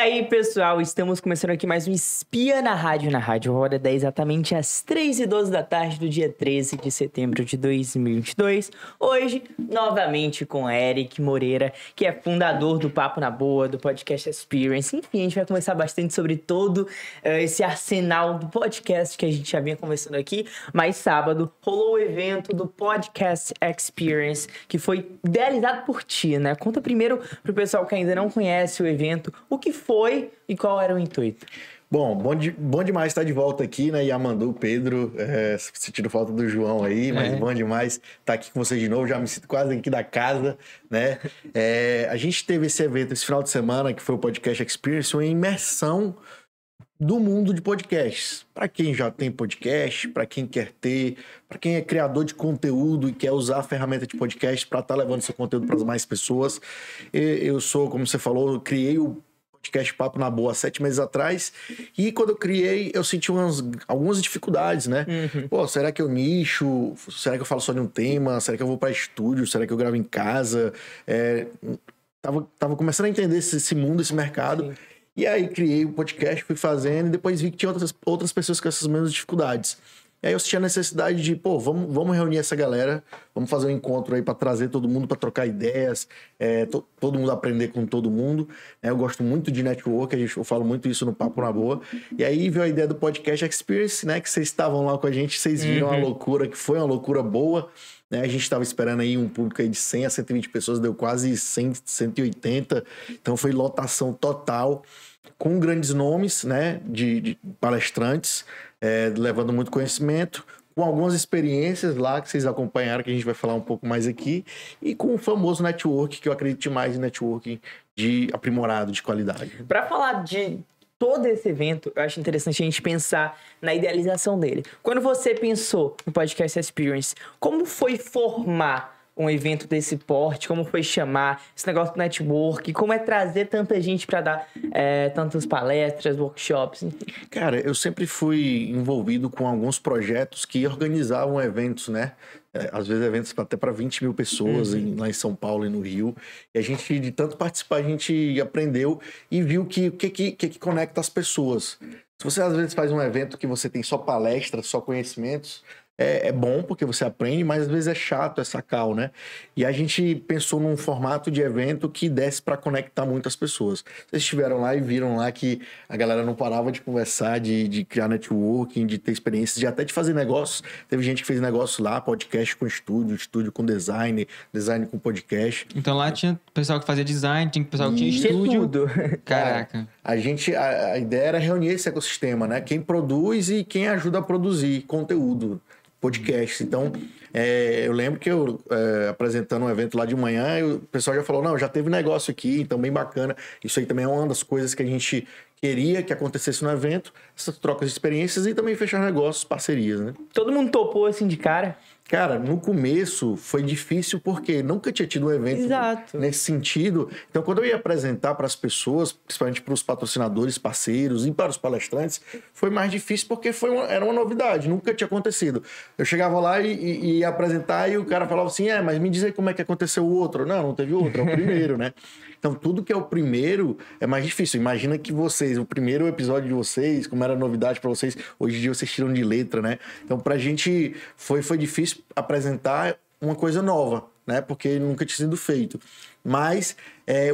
aí, pessoal, estamos começando aqui mais um Espia na Rádio Hora 10, exatamente às 3h12 da tarde do dia 13 de setembro de 2022. Hoje, novamente com Eric Moreira, que é fundador do Papo na Boa, do Podcast Experience. Enfim, a gente vai conversar bastante sobre todo esse arsenal do podcast que a gente já vinha conversando aqui. Mas sábado rolou o evento do Podcast Experience, que foi idealizado por ti, né? Conta primeiro pro pessoal que ainda não conhece o evento, o que foi e qual era o intuito. Bom demais estar de volta aqui, né? Yamandu, Pedro, sentindo falta do João aí, mas bom demais estar aqui com vocês de novo. Já me sinto quase aqui da casa, né? A gente teve esse evento esse final de semana, que foi o Podcast Experience, uma imersão do mundo de podcasts. Para quem já tem podcast, para quem quer ter, para quem é criador de conteúdo e quer usar a ferramenta de podcast para estar levando seu conteúdo para mais pessoas. Eu sou, como você falou, eu criei o podcast Papo na Boa há 7 meses atrás, e quando eu criei, eu senti algumas dificuldades, né? Pô, será que eu nicho? Será que eu falo só de um tema? Será que eu vou para estúdio? Será que eu gravo em casa? Tava começando a entender esse mundo, esse mercado. Sim. E aí criei o podcast, fui fazendo, e depois vi que tinha outras pessoas com essas mesmas dificuldades. E aí eu senti a necessidade de, vamos reunir essa galera, vamos fazer um encontro aí para trazer todo mundo, para trocar ideias, todo mundo aprender com todo mundo. Eu gosto muito de network, eu falo muito isso no Papo na Boa. E aí veio a ideia do Podcast Experience, né? Que vocês estavam lá com a gente, vocês viram a loucura, que foi uma loucura boa. A gente estava esperando aí um público aí de 100 a 120 pessoas, deu quase 100, 180. Então foi lotação total, com grandes nomes, né, de palestrantes, levando muito conhecimento, com algumas experiências lá que vocês acompanharam, que a gente vai falar um pouco mais aqui, e com o famoso network, que eu acredito mais em networking de aprimorado, de qualidade. Para falar de todo esse evento, eu acho interessante a gente pensar na idealização dele. Quando você pensou no Podcast Experience, como foi formar um evento desse porte? Como foi chamar esse negócio do network? Como é trazer tanta gente para dar tantas palestras, workshops? Enfim. Cara, eu sempre fui envolvido com alguns projetos que organizavam eventos, né? Às vezes eventos até para 20 mil pessoas lá em São Paulo e no Rio. E a gente, de tanto participar, a gente aprendeu e viu o que conecta as pessoas. Se você às vezes faz um evento que você tem só palestras, só conhecimentos, é bom porque você aprende, mas às vezes é chato, é sacal, né? E a gente pensou num formato de evento que desse para conectar muitas pessoas. Vocês estiveram lá e viram lá que a galera não parava de conversar, de criar networking, de ter experiências, de até de fazer negócios. Teve gente que fez negócio lá, podcast com estúdio com design com podcast. Então lá tinha pessoal que fazia design, tinha pessoal que tinha estúdio. Tudo. Caraca. A ideia era reunir esse ecossistema, né? Quem produz e quem ajuda a produzir conteúdo. Podcast. Então, eu lembro que eu apresentando um evento lá de manhã, o pessoal já falou, não, já teve negócio aqui, então bem bacana. Isso aí também é uma das coisas que a gente queria que acontecesse no evento, essas trocas de experiências e também fechar negócios, parcerias, né? Todo mundo topou assim de cara? Cara, no começo foi difícil porque nunca tinha tido um evento nesse sentido. Então, quando eu ia apresentar para as pessoas, principalmente para os patrocinadores, parceiros e para os palestrantes, foi mais difícil porque era uma novidade, nunca tinha acontecido. Eu chegava lá e ia apresentar e o cara falava assim, mas me diz aí como é que aconteceu o outro. Não teve outro, é o primeiro, né? Então, tudo que é o primeiro é mais difícil. Imagina que o primeiro episódio de vocês, como era novidade para vocês, hoje em dia vocês tiram de letra, né? Então, pra gente foi difícil apresentar uma coisa nova, né? Porque nunca tinha sido feito. Mas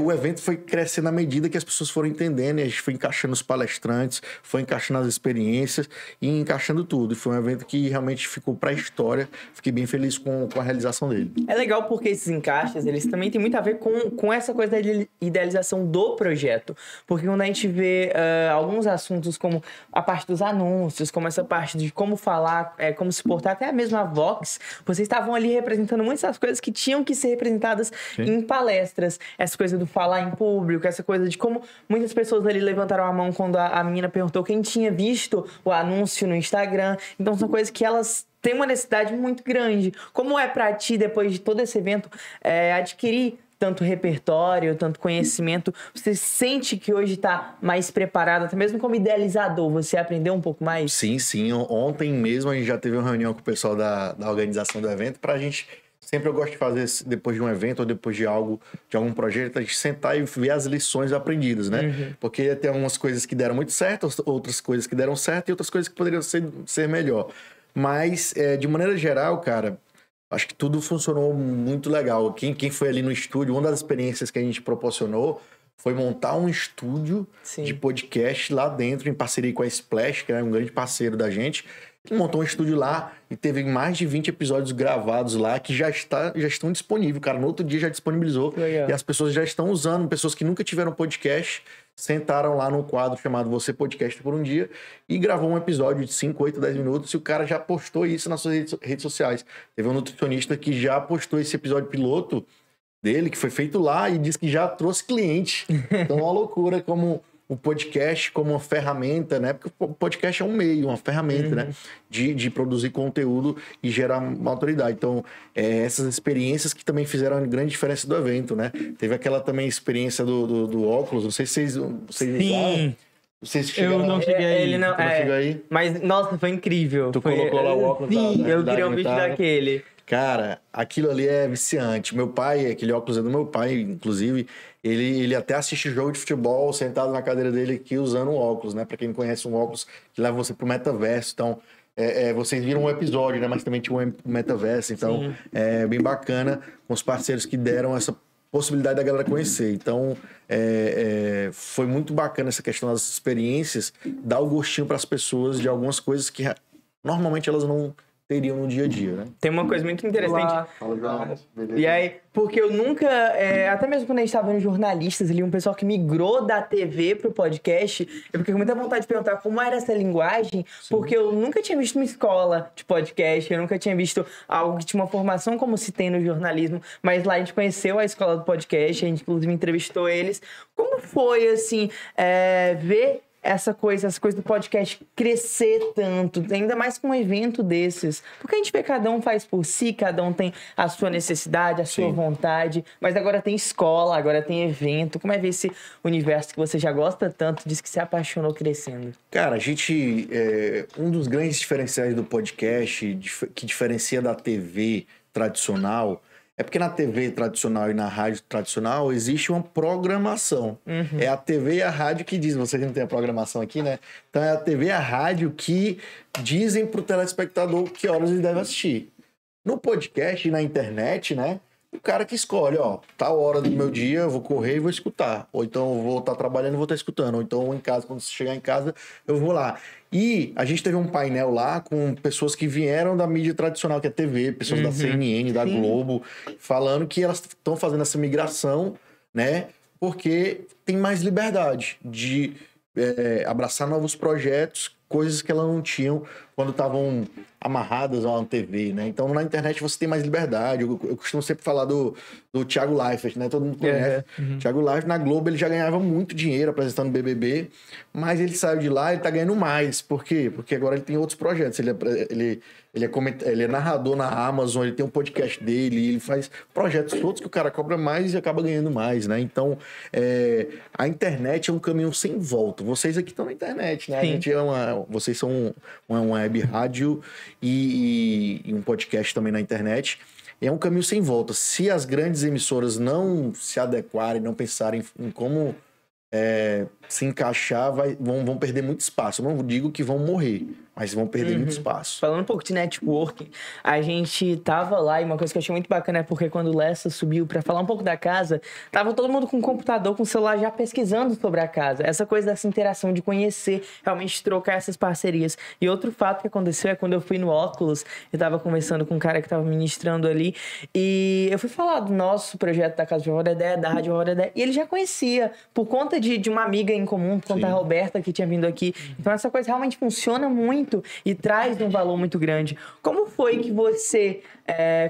o evento foi crescendo à medida que as pessoas foram entendendo, e a gente foi encaixando os palestrantes, foi encaixando as experiências e encaixando tudo. E foi um evento que realmente ficou para a história. Fiquei bem feliz com a realização dele. É legal porque esses encaixes, eles também têm muito a ver com essa coisa da idealização do projeto. Porque quando a gente vê alguns assuntos como a parte dos anúncios, como essa parte de como falar, como se portar, até mesmo a Vox, vocês estavam ali representando muitas das coisas que tinham que ser representadas em palestras. Essa coisa do falar em público, essa coisa de como muitas pessoas ali levantaram a mão quando a menina perguntou quem tinha visto o anúncio no Instagram. Então são coisas que elas têm uma necessidade muito grande. Como é pra ti, depois de todo esse evento, adquirir tanto repertório, tanto conhecimento? Você sente que hoje está mais preparado, até mesmo como idealizador, você aprendeu um pouco mais? Sim. Ontem mesmo a gente já teve uma reunião com o pessoal da organização do evento para a gente sempre eu gosto de fazer, depois de um evento ou depois de algo, de algum projeto, a gente sentar e ver as lições aprendidas, né? Porque tem algumas coisas que deram muito certo, outras coisas que deram certo e outras coisas que poderiam ser melhor. Mas, de maneira geral, cara, acho que tudo funcionou muito legal. Quem foi ali no estúdio, uma das experiências que a gente proporcionou foi montar um estúdio de podcast lá dentro, em parceria com a Splash, que é um grande parceiro da gente. Ele montou um estúdio lá e teve mais de 20 episódios gravados lá que já estão disponíveis. Cara, no outro dia já disponibilizou. Legal. E as pessoas já estão usando. Pessoas que nunca tiveram podcast sentaram lá num quadro chamado Você Podcast por um Dia e gravou um episódio de 5, 8, 10 minutos e o cara já postou isso nas suas redes sociais. Teve um nutricionista que já postou esse episódio piloto dele, que foi feito lá e disse que já trouxe cliente. Então é uma loucura como o podcast como uma ferramenta, né? Porque o podcast é um meio, uma ferramenta, né? De produzir conteúdo e gerar uma autoridade. Então, essas experiências que também fizeram a grande diferença do evento, né? Teve aquela também experiência do óculos, não sei se vocês Sim. Vocês eu não cheguei aí. Ele não chegou aí? Mas, nossa, foi incrível. Tu colocou lá o óculos. Sim, eu queria um vídeo daquele. Cara, aquilo ali é viciante. Meu pai, aquele óculos é do meu pai, inclusive, ele até assiste jogo de futebol sentado na cadeira dele aqui usando um óculos, né? Pra quem não conhece, um óculos que leva você pro metaverso. Então, vocês viram um episódio, né? Mas também tinha um metaverso. Então, sim, é bem bacana com os parceiros que deram essa possibilidade da galera conhecer. Então, foi muito bacana essa questão das experiências, dar o gostinho para as pessoas de algumas coisas que normalmente elas não teriam no dia a dia, né? Tem uma coisa muito interessante. Fala, e aí, porque eu nunca, até mesmo quando a gente estava vendo jornalistas ali, um pessoal que migrou da TV pro podcast, eu fiquei com muita vontade de perguntar como era essa linguagem, sim, porque eu nunca tinha visto uma escola de podcast, eu nunca tinha visto algo que tinha uma formação como se tem no jornalismo, mas lá a gente conheceu a escola do podcast, a gente inclusive entrevistou eles. Como foi, assim, ver essa coisa do podcast crescer tanto, ainda mais com um evento desses? Porque a gente vê que cada um faz por si, cada um tem a sua necessidade, a sua, sim, vontade, mas agora tem escola, agora tem evento. Como é ver esse universo que você já gosta tanto, diz que se apaixonou crescendo? Cara, a gente... um dos grandes diferenciais do podcast, que diferencia da TV tradicional, é porque na TV tradicional e na rádio tradicional existe uma programação. É a TV e a rádio que dizem, vocês não têm a programação aqui, né? Então é a TV e a rádio que dizem pro telespectador que horas ele deve assistir. No podcast e na internet, né? O cara que escolhe, ó, tal hora do meu dia eu vou correr e vou escutar. Ou então eu vou estar trabalhando e vou estar escutando. Ou então em casa, quando você chegar em casa, eu vou lá. E a gente teve um painel lá com pessoas que vieram da mídia tradicional, que é TV, pessoas da CNN, da sim, Globo, falando que elas estão fazendo essa migração, né? Porque tem mais liberdade de abraçar novos projetos, coisas que elas não tinham quando estavam amarradas a uma TV, né? Então, na internet você tem mais liberdade. Eu costumo sempre falar do Thiago Leifert, né? Todo mundo conhece. Thiago Leifert, na Globo, ele já ganhava muito dinheiro apresentando BBB, mas ele saiu de lá e tá ganhando mais. Por quê? Porque agora ele tem outros projetos. Ele é narrador na Amazon, ele tem um podcast dele, ele faz projetos todos que o cara cobra mais e acaba ganhando mais, né? Então, a internet é um caminho sem volta. Vocês aqui estão na internet, né? Sim. A gente vocês são uma web rádio e um podcast também na internet. É um caminho sem volta. Se as grandes emissoras não se adequarem, não pensarem em como se encaixar, vão perder muito espaço. Eu não digo que vão morrer, mas vão perder muito espaço. Falando um pouco de networking, a gente tava lá e uma coisa que eu achei muito bacana é porque quando o Lessa subiu pra falar um pouco da casa, tava todo mundo com o computador, com o celular já pesquisando sobre a casa. Essa coisa dessa interação de conhecer, realmente trocar essas parcerias. E outro fato que aconteceu é quando eu fui no Óculos, eu tava conversando com um cara que tava ministrando ali e eu fui falar do nosso projeto da Casa de Vovó Dedé, da Rádio Vovó Dedé, e ele já conhecia por conta de uma amiga em comum, por conta da Roberta que tinha vindo aqui. Então essa coisa realmente funciona muito e traz um valor muito grande. Como foi que você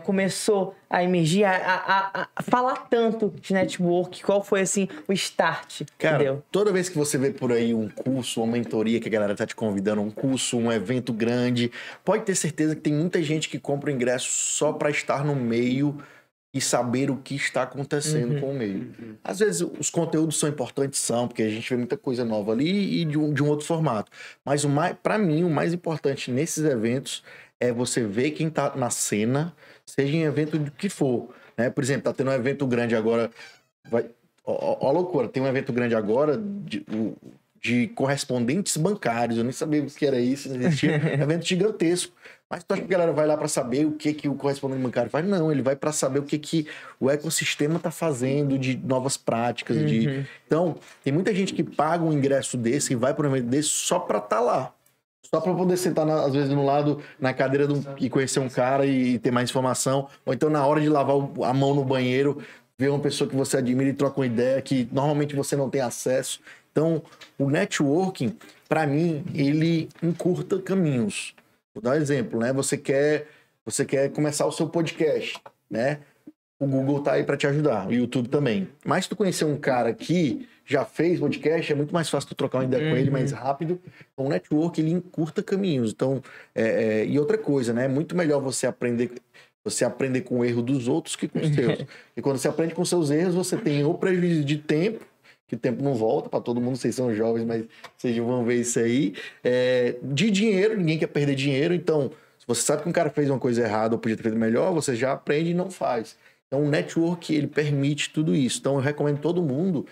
começou a emergir, a falar tanto de network? Qual foi, assim, o start que deu? Toda vez que você vê por aí um curso, uma mentoria que a galera tá te convidando, um curso, um evento grande, pode ter certeza que tem muita gente que compra o ingresso só para estar no meio e saber o que está acontecendo com o meio. Às vezes os conteúdos são importantes, porque a gente vê muita coisa nova ali e de um outro formato. Mas para mim, o mais importante nesses eventos é você ver quem está na cena, seja em evento do que for, né? Por exemplo, tá tendo um evento grande agora, ó, loucura, tem um evento grande agora de correspondentes bancários, eu nem sabia o que era isso, não existia, evento gigantesco. Mas tu acha que a galera vai lá para saber o que o correspondente bancário faz? Não, ele vai para saber o que o ecossistema está fazendo de novas práticas. Então, tem muita gente que paga um ingresso desse e vai para um evento desse só para estar lá. Só para poder sentar, às vezes, no lado, na cadeira e conhecer um cara e ter mais informação. Ou então, na hora de lavar a mão no banheiro, ver uma pessoa que você admira e troca uma ideia que normalmente você não tem acesso. Então, o networking, para mim, ele encurta caminhos. Vou dar um exemplo, né? Você quer começar o seu podcast, né? O Google tá aí para te ajudar, o YouTube também. Mas se tu conhecer um cara que já fez podcast, é muito mais fácil tu trocar uma ideia com ele mais rápido. Então, o network, ele encurta caminhos. Então, e outra coisa, né? É muito melhor você aprender com o erro dos outros que com os seus. E quando você aprende com os seus erros, você tem o prejuízo de tempo, que o tempo não volta para todo mundo, vocês são jovens, mas vocês vão ver isso aí. De dinheiro, ninguém quer perder dinheiro, então, se você sabe que um cara fez uma coisa errada ou podia ter feito melhor, você já aprende e não faz. Então, o network, ele permite tudo isso. Então, eu recomendo todo mundo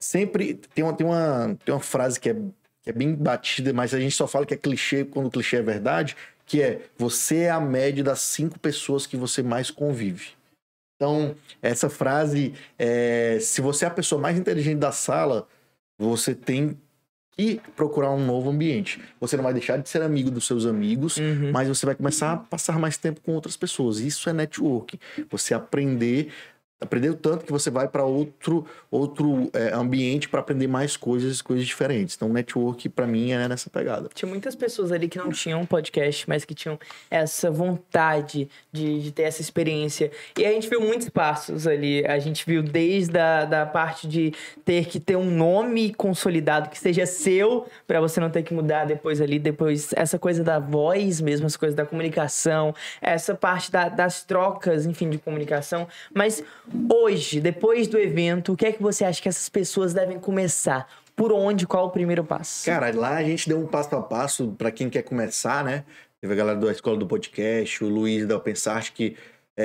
sempre... Tem uma frase que é bem batida, mas a gente só fala que é clichê quando o clichê é verdade, que é: você é a média das 5 pessoas que você mais convive. Então, essa frase, se você é a pessoa mais inteligente da sala, você tem que procurar um novo ambiente. Você não vai deixar de ser amigo dos seus amigos, mas você vai começar a passar mais tempo com outras pessoas. Isso é networking. Você aprendeu tanto que você vai para outro ambiente para aprender mais coisas diferentes. Então, o network, para mim, é nessa pegada. Tinha muitas pessoas ali que não tinham podcast, mas que tinham essa vontade de ter essa experiência. E a gente viu muitos passos ali. A gente viu desde a parte de ter que ter um nome consolidado que seja seu, para você não ter que mudar depois essa coisa da voz mesmo, essa coisa da comunicação, essa parte das trocas, enfim, de comunicação. Mas hoje, depois do evento, o que é que você acha que essas pessoas devem começar? Por onde? Qual o primeiro passo? Cara, lá a gente deu um passo a passo para quem quer começar, né? Teve a galera da Escola do Podcast, o Luiz da OpenSart, que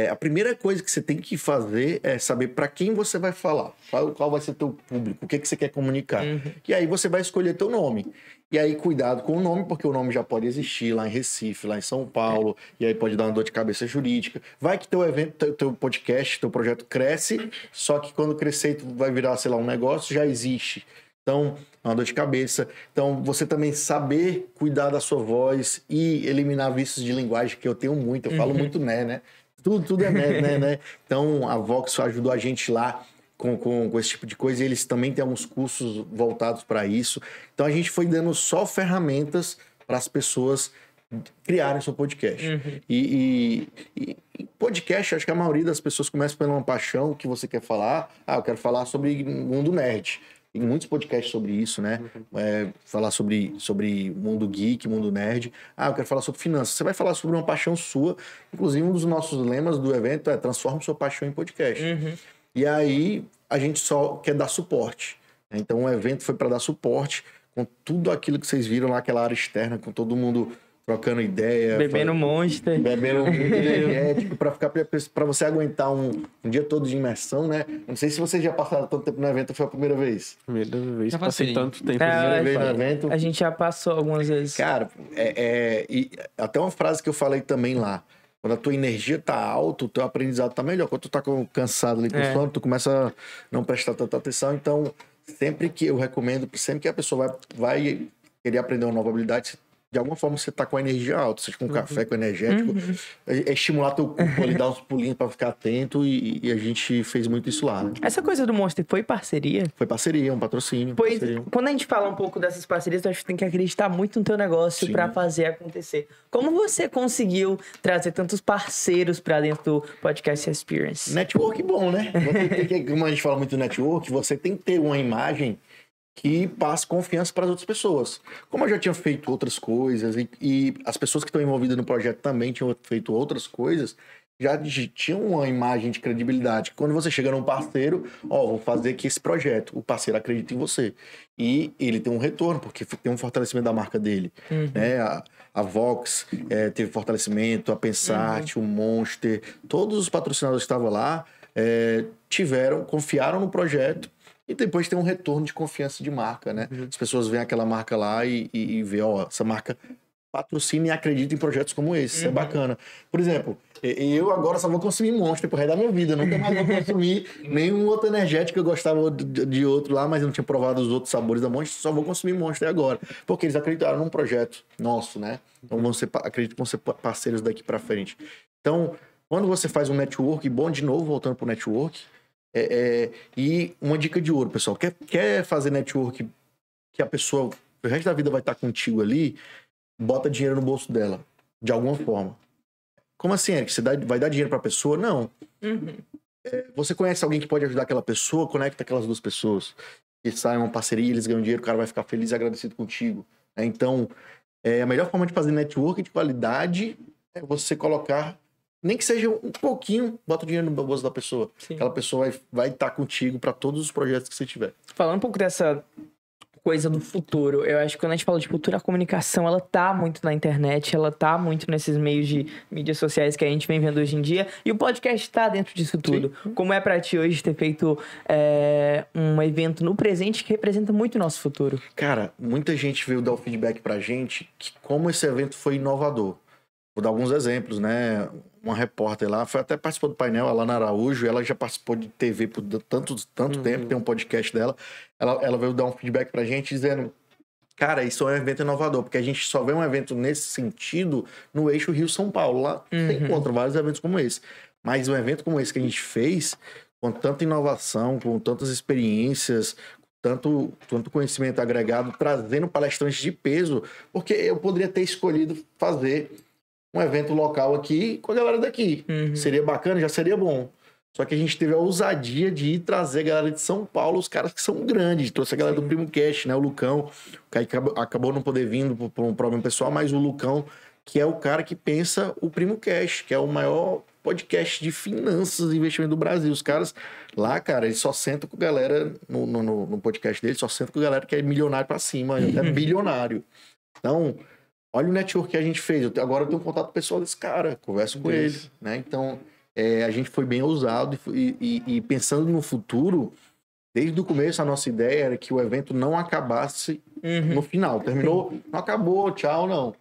a primeira coisa que você tem que fazer é saber para quem você vai falar, qual vai ser teu público, o que você quer comunicar. E aí você vai escolher teu nome. E aí, cuidado com o nome, porque o nome já pode existir lá em Recife, lá em São Paulo, e aí pode dar uma dor de cabeça jurídica. Vai que teu evento, teu podcast, teu projeto cresce, só que quando crescer tu vai virar, sei lá, um negócio, já existe. Então, é uma dor de cabeça. Então, você também saber cuidar da sua voz e eliminar vícios de linguagem, que eu tenho muito, eu falo muito né? Tudo é né? Então, a Vox ajudou a gente lá com esse tipo de coisa, e eles também têm alguns cursos voltados para isso. Então, a gente foi dando só ferramentas para as pessoas criarem seu podcast. E podcast, acho que a maioria das pessoas começa pela uma paixão que você quer falar. Eu quero falar sobre mundo nerd. Tem muitos podcasts sobre isso, né? Falar sobre mundo geek, mundo nerd. Eu quero falar sobre finanças. Você vai falar sobre uma paixão sua. Inclusive, um dos nossos lemas do evento é: transforme sua paixão em podcast. E aí, a gente só quer dar suporte. Então, o evento foi para dar suporte com tudo aquilo que vocês viram lá, aquela área externa, com todo mundo trocando ideia. Bebendo Monster. Bebendo energético, para você aguentar um dia todo de imersão, né? Não sei se vocês já passaram tanto tempo no evento, ou foi a primeira vez? Primeira vez, Já passei passei. tanto tempo. Primeira vez no evento. A gente já passou algumas vezes. Cara, e até uma frase que eu falei também lá: quando a tua energia tá alta, o teu aprendizado tá melhor. Quando tu tá cansado ali com sono, tu começa a não prestar tanta atenção. Então, sempre que a pessoa vai querer aprender uma nova habilidade, de alguma forma você tá com a energia alta, seja com café, com energético, é estimular teu corpo ali, dar uns pulinhos pra ficar atento, e a gente fez muito isso lá, né? Essa coisa do Monster foi parceria? Foi parceria, um patrocínio. Pois, parceria. quando a gente fala um pouco dessas parcerias, a gente tem que acreditar muito no teu negócio para fazer acontecer. Como você conseguiu trazer tantos parceiros para dentro do Podcast Experience? Network bom, né? Você tem que, como a gente fala muito do network, você tem que ter uma imagem que passe confiança para as outras pessoas. Como eu já tinha feito outras coisas e as pessoas que estão envolvidas no projeto também tinham feito outras coisas, já tinha uma imagem de credibilidade. Quando você chega num parceiro, vou fazer aqui esse projeto. O parceiro acredita em você. E ele tem um retorno, porque tem um fortalecimento da marca dele. Né? A Vox teve fortalecimento, a Pensat, o Monster, todos os patrocinadores que estavam lá confiaram no projeto e depois tem um retorno de confiança de marca, né? As pessoas veem aquela marca lá e vê, essa marca patrocina e acredita em projetos como esse. Isso é bacana. Por exemplo, eu agora só vou consumir Monster pro resto da minha vida. Nunca mais vou consumir nenhum outro energético. Eu gostava de outro lá, mas eu não tinha provado os outros sabores da Monster. Só vou consumir Monster agora. Porque eles acreditaram num projeto nosso, né? Então acredito que vão ser parceiros daqui pra frente. Então, quando você faz um network, bom, de novo, voltando pro network, e uma dica de ouro, pessoal. Quer fazer network que a pessoa, o resto da vida vai estar contigo ali, bota dinheiro no bolso dela, de alguma forma. Como assim, Eric? Você vai dar dinheiro pra pessoa? Não. Você conhece alguém que pode ajudar aquela pessoa, conecta aquelas duas pessoas. E sai uma parceria, eles ganham dinheiro, o cara vai ficar feliz e agradecido contigo. Então, a melhor forma de fazer network de qualidade é você colocar, nem que seja um pouquinho, bota o dinheiro no bolso da pessoa. Sim. Aquela pessoa vai estar contigo para todos os projetos que você tiver. Falando um pouco dessa coisa do futuro, eu acho que quando a gente fala de futuro, a comunicação, ela tá muito na internet, ela tá muito nesses meios de mídias sociais que a gente vem vendo hoje em dia, e o podcast tá dentro disso tudo. Sim. Como é pra ti hoje ter feito um evento no presente que representa muito o nosso futuro? Cara, muita gente veio dar o feedback pra gente que como esse evento foi inovador. Vou dar alguns exemplos, né? Uma repórter lá, até participou do painel, a Lana Araújo, ela já participou de TV por tanto tempo, tem um podcast dela. Ela veio dar um feedback pra gente dizendo, cara, isso é um evento inovador, porque a gente só vê um evento nesse sentido no eixo Rio-São Paulo. Lá você encontra vários eventos como esse. Mas um evento como esse que a gente fez, com tanta inovação, com tantas experiências, tanto conhecimento agregado, trazendo palestrantes de peso, porque eu poderia ter escolhido fazer um evento local aqui com a galera daqui. Seria bacana, já seria bom. Só que a gente teve a ousadia de ir trazer a galera de São Paulo, os caras que são grandes. Trouxe a galera do Primo Cast, né? O Lucão, que acabou não poder vir por um problema pessoal, mas o Lucão, que é o cara que pensa o Primo Cast, que é o maior podcast de finanças e investimento do Brasil. Os caras lá, cara, eles só sentam com a galera no podcast deles, só sentam com a galera que é milionário pra cima, até bilionário. Então, olha o network que a gente fez. Agora eu tenho um contato pessoal desse cara, converso com ele, né? Então, a gente foi bem ousado e pensando no futuro, desde o começo a nossa ideia era que o evento não acabasse no final. Terminou, não acabou, tchau, não.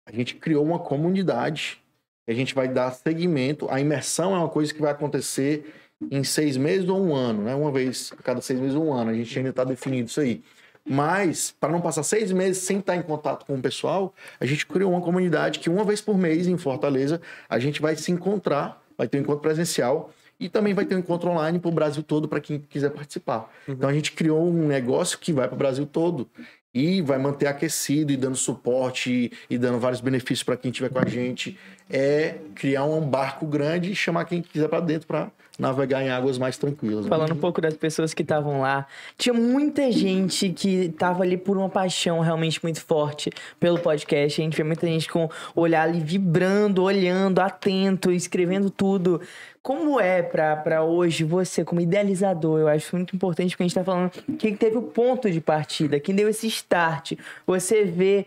A gente criou uma comunidade e a gente vai dar seguimento. A imersão é uma coisa que vai acontecer em 6 meses ou 1 ano, né? Uma vez a cada 6 meses ou 1 ano. A gente ainda está definindo isso aí. Mas, para não passar 6 meses sem estar em contato com o pessoal, a gente criou uma comunidade que uma vez por mês, em Fortaleza, a gente vai se encontrar, vai ter um encontro presencial e também vai ter um encontro online para o Brasil todo, para quem quiser participar. Então, a gente criou um negócio que vai para o Brasil todo e vai manter aquecido e dando suporte e dando vários benefícios para quem estiver com a gente. É criar um barco grande e chamar quem quiser para dentro para navegar em águas mais tranquilas. Falando um pouco das pessoas que estavam lá, tinha muita gente que estava ali por uma paixão realmente muito forte pelo podcast. A gente vê muita gente com o olhar ali vibrando, olhando, atento, escrevendo tudo. Como é pra hoje você, como idealizador? Eu acho muito importante porque a gente tá falando quem teve o ponto de partida, quem deu esse start. Você vê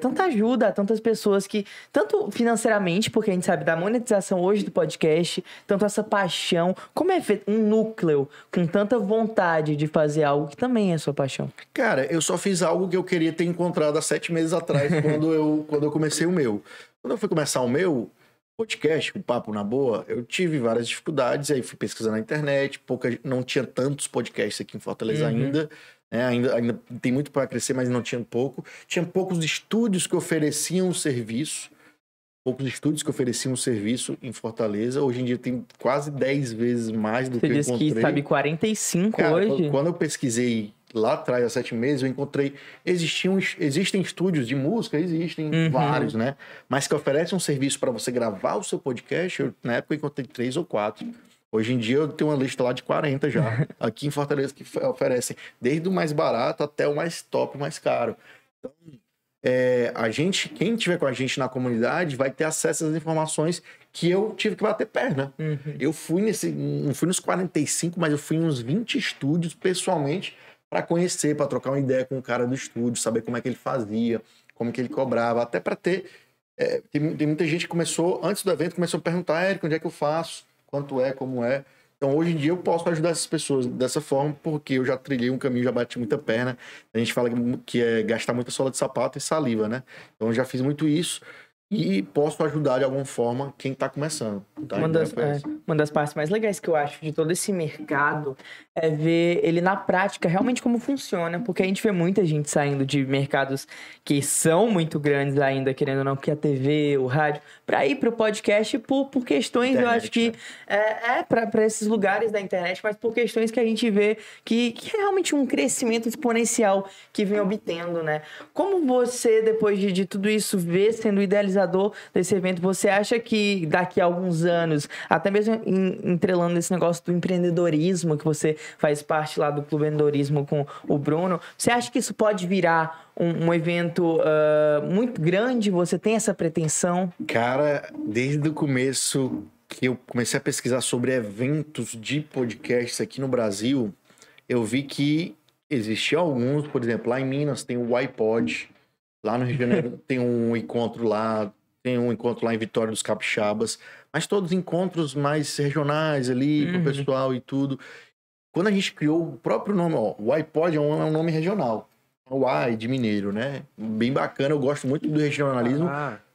tanta ajuda a tantas pessoas que, tanto financeiramente, porque a gente sabe da monetização hoje do podcast, tanto essa paixão, como é feito um núcleo com tanta vontade de fazer algo que também é sua paixão? Cara, eu só fiz algo que eu queria ter encontrado há 7 meses atrás, quando eu comecei o meu. Quando eu fui começar o meu podcast, o Papo na Boa, eu tive várias dificuldades, aí fui pesquisar na internet, não tinha tantos podcasts aqui em Fortaleza ainda, ainda tem muito para crescer, mas não tinha pouco. Tinha poucos estúdios que ofereciam serviço, em Fortaleza. Hoje em dia tem quase 10 vezes mais do que eu encontrei. Você disse que sabe 45 hoje? Quando eu pesquisei lá atrás, há 7 meses, eu encontrei... Existem estúdios de música, existem vários, né? Mas que oferecem um serviço para você gravar o seu podcast, na época eu encontrei 3 ou 4. Hoje em dia eu tenho uma lista lá de 40 já, aqui em Fortaleza, que oferecem desde o mais barato até o mais top, mais caro. Então, quem tiver com a gente na comunidade vai ter acesso às informações que eu tive que bater perna. Eu fui não fui nos 45, mas eu fui em uns 20 estúdios pessoalmente para conhecer, para trocar uma ideia com o cara do estúdio, saber como é que ele fazia, como que ele cobrava, até para ter... tem muita gente que começou, antes do evento, começou a perguntar, Érico, onde é que eu faço? Quanto é? Como é? Então, hoje em dia, eu posso ajudar essas pessoas dessa forma, porque eu já trilhei um caminho, já bati muita perna. A gente fala que é gastar muita sola de sapato e saliva, né? Então, eu já fiz muito isso e posso ajudar de alguma forma quem está começando. Tá? Uma das partes mais legais que eu acho de todo esse mercado é ver ele na prática realmente como funciona, porque a gente vê muita gente saindo de mercados que são muito grandes ainda, querendo ou não, que é a TV, o rádio, para ir para o podcast por questões, internet, eu acho que para esses lugares da internet, mas por questões que a gente vê que é realmente um crescimento exponencial que vem obtendo, né? Como você, depois de tudo isso, vê sendo idealizador desse evento, você acha que daqui a alguns anos, até mesmo entrelando esse negócio do empreendedorismo, que você faz parte lá do Clube Empreendedorismo com o Bruno, você acha que isso pode virar um evento muito grande? Você tem essa pretensão? Cara, desde o começo que eu comecei a pesquisar sobre eventos de podcasts aqui no Brasil, eu vi que existiam alguns, por exemplo, lá em Minas tem o iPod, lá no Rio de Janeiro tem um encontro lá em Vitória dos Capixabas, mas todos encontros mais regionais ali, pro pessoal e tudo. Quando a gente criou o próprio nome, o iPod é um nome regional, o I de mineiro, né? Bem bacana, eu gosto muito do regionalismo,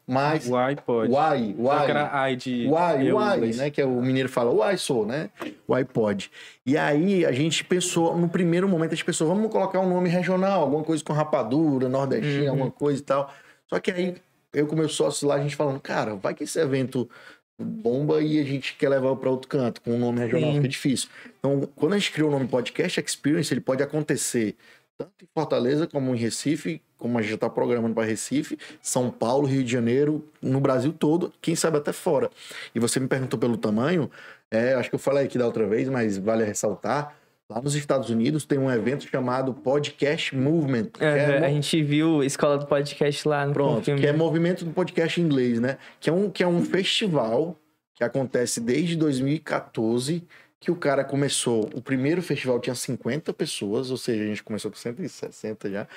mas... O iPod. Só que era I de... O né? Que é o mineiro fala, o I sou, né? O iPod. E aí, a gente pensou, no primeiro momento, a gente pensou, vamos colocar um nome regional, alguma coisa com rapadura, nordestina, alguma coisa e tal. Só que aí, eu com meus sócios lá, a gente falando, cara, vai que esse evento bomba e a gente quer levar para outro canto, com um nome regional, fica difícil. Então, quando a gente criou o nome Podcast Experience, ele pode acontecer tanto em Fortaleza como em Recife, como a gente já está programando para Recife, São Paulo, Rio de Janeiro, no Brasil todo, quem sabe até fora. E você me perguntou pelo tamanho, acho que eu falei aqui da outra vez, mas vale ressaltar, lá nos Estados Unidos tem um evento chamado Podcast Movement. A gente viu Escola do Podcast lá no Pronto, que é movimento do podcast em inglês, né? Que é um festival que acontece desde 2014, que o cara começou... O primeiro festival tinha 50 pessoas, ou seja, a gente começou com 160 já.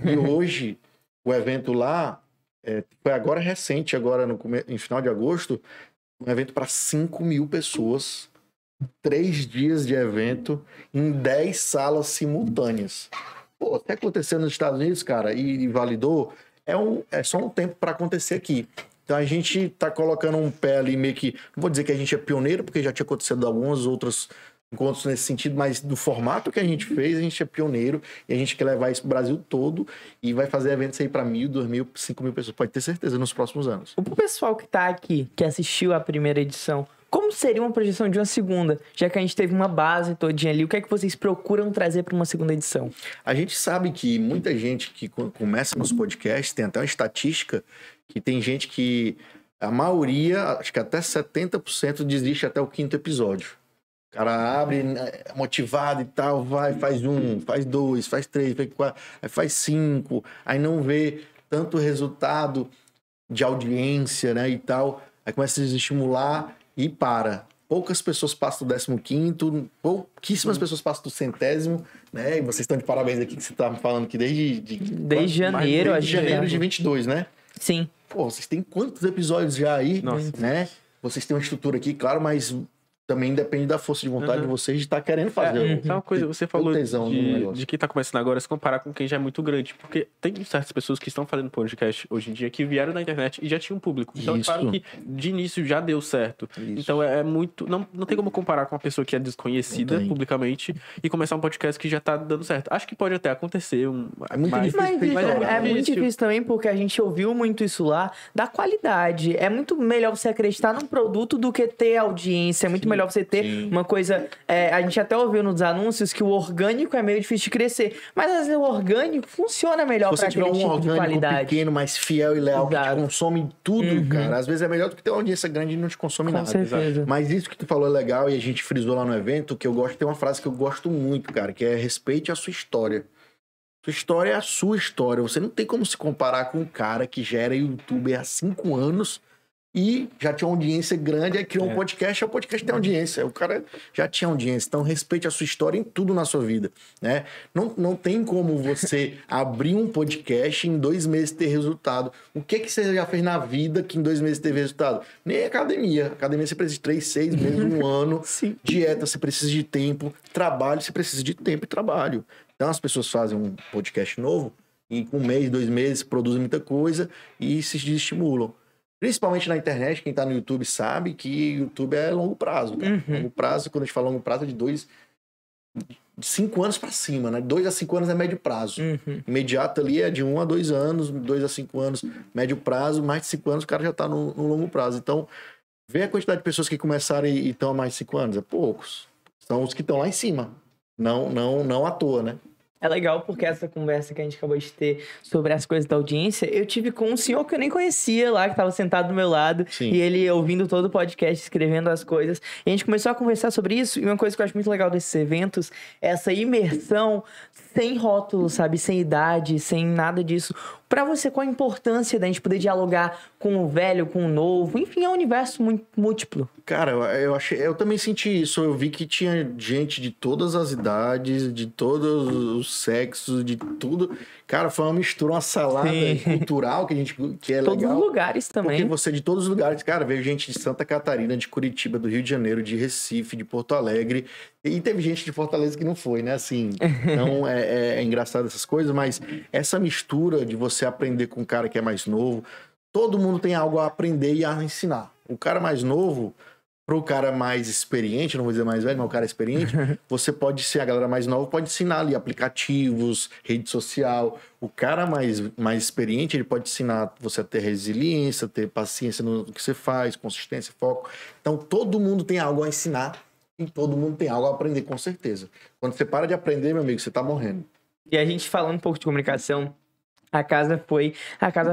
E hoje, o evento lá, foi agora recente, agora em final de agosto, um evento para 5 mil pessoas, 3 dias de evento, em 10 salas simultâneas. Pô, até aconteceu nos Estados Unidos, cara, e validou, é só um tempo para acontecer aqui. Então a gente tá colocando um pé ali meio que... Não vou dizer que a gente é pioneiro, porque já tinha acontecido alguns outros encontros nesse sentido, mas do formato que a gente fez, a gente é pioneiro e a gente quer levar isso pro Brasil todo e vai fazer eventos aí para 1.000, 2.000, 5.000 pessoas. Pode ter certeza, nos próximos anos. O pessoal que tá aqui, que assistiu a primeira edição, como seria uma projeção de uma segunda? Já que a gente teve uma base todinha ali, o que é que vocês procuram trazer para uma segunda edição? A gente sabe que muita gente que começa nos podcasts, tem até uma estatística que tem gente que, a maioria, acho que até 70% desiste até o 5º episódio. O cara abre motivado e tal, vai, faz 1, faz 2, faz 3, faz 4, aí faz 5, aí não vê tanto resultado de audiência, né, e tal, aí começa a desestimular e para. Poucas pessoas passam do 15º, pouquíssimas pessoas passam do 100º, né? E vocês estão de parabéns aqui, que você tá me falando que desde janeiro, desde janeiro de 22, né? Sim. Pô, vocês têm quantos episódios já aí, Nossa. né? Vocês têm uma estrutura aqui, claro, mas também depende da força de vontade de vocês de estar querendo fazer. Sabe uma coisa, você falou de quem tá começando agora, se comparar com quem já é muito grande, porque tem certas pessoas que estão fazendo podcast hoje em dia que vieram da internet e já tinham público. Então, é claro que de início já deu certo. Isso. Então, é muito... Não tem como comparar com uma pessoa que é desconhecida publicamente e começar um podcast que já tá dando certo. Acho que pode até acontecer. É muito difícil. É muito difícil também, porque a gente ouviu muito isso lá, da qualidade. É muito melhor você acreditar num produto do que ter audiência. É muito melhor você ter uma coisa... a gente até ouviu nos anúncios que o orgânico é meio difícil de crescer. Mas às vezes o orgânico funciona melhor para aquele tipo de qualidade. Pequeno, mais fiel e leal, que te consome tudo, cara. Às vezes é melhor do que ter uma audiência grande e não te consome nada. Com certeza. Mas isso que tu falou é legal e a gente frisou lá no evento, que eu gosto, tem uma frase que eu gosto muito, cara, que é respeite a sua história. Sua história é a sua história. Você não tem como se comparar com um cara que já era youtuber há 5 anos e já tinha uma audiência grande, aí criou um podcast, o podcast tem audiência. O cara já tinha audiência. Então, respeite a sua história em tudo na sua vida, né? Não tem como você abrir um podcast e em 2 meses ter resultado. O que você já fez na vida que em 2 meses teve resultado? Nem academia. Academia você precisa de 3, 6 meses, 1 ano. Sim. Dieta, você precisa de tempo. Trabalho, você precisa de tempo e trabalho. Então, as pessoas fazem um podcast novo e com 1 mês, 2 meses, produzem muita coisa e se desestimulam. Principalmente na internet, quem tá no YouTube sabe que YouTube é longo prazo. Tá? Longo prazo, quando a gente fala longo prazo, é de 5 anos para cima, né? 2 a 5 anos é médio prazo. Imediato ali é de 1 a 2 anos, 2 a 5 anos, médio prazo, mais de 5 anos o cara já tá no longo prazo. Então, vê a quantidade de pessoas que começaram e estão há mais de 5 anos, é poucos. São os que estão lá em cima. Não à toa, né? É legal porque essa conversa que a gente acabou de ter sobre as coisas da audiência, eu tive com um senhor que eu nem conhecia lá, que estava sentado do meu lado, Sim. e ele ouvindo todo o podcast, escrevendo as coisas. E a gente começou a conversar sobre isso, e uma coisa que eu acho muito legal desses eventos é essa imersão sem rótulo, sabe? Sem idade, sem nada disso. Pra você, qual a importância da gente poder dialogar com o velho, com o novo? Enfim, é um universo muito múltiplo. Cara, eu também senti isso. Eu vi que tinha gente de todas as idades, de todos os sexos, de tudo. Cara, foi uma mistura, uma salada cultural que é todos legal. Todos os lugares também. Porque você, de todos os lugares, cara, veio gente de Santa Catarina, de Curitiba, do Rio de Janeiro, de Recife, de Porto Alegre. E teve gente de Fortaleza que não foi, né? Assim, então é engraçado essas coisas, mas essa mistura de você aprender com um cara que é mais novo, todo mundo tem algo a aprender e a ensinar. O cara mais novo, pro cara mais experiente, não vou dizer mais velho, mas o cara experiente, você pode ser, a galera mais nova pode ensinar ali aplicativos, rede social. O cara mais experiente, ele pode ensinar você a ter resiliência, ter paciência no que você faz, consistência, foco. Então, todo mundo tem algo a ensinar e todo mundo tem algo a aprender, com certeza. Quando você para de aprender, meu amigo, você tá morrendo. E a gente falando um pouco de comunicação, a casa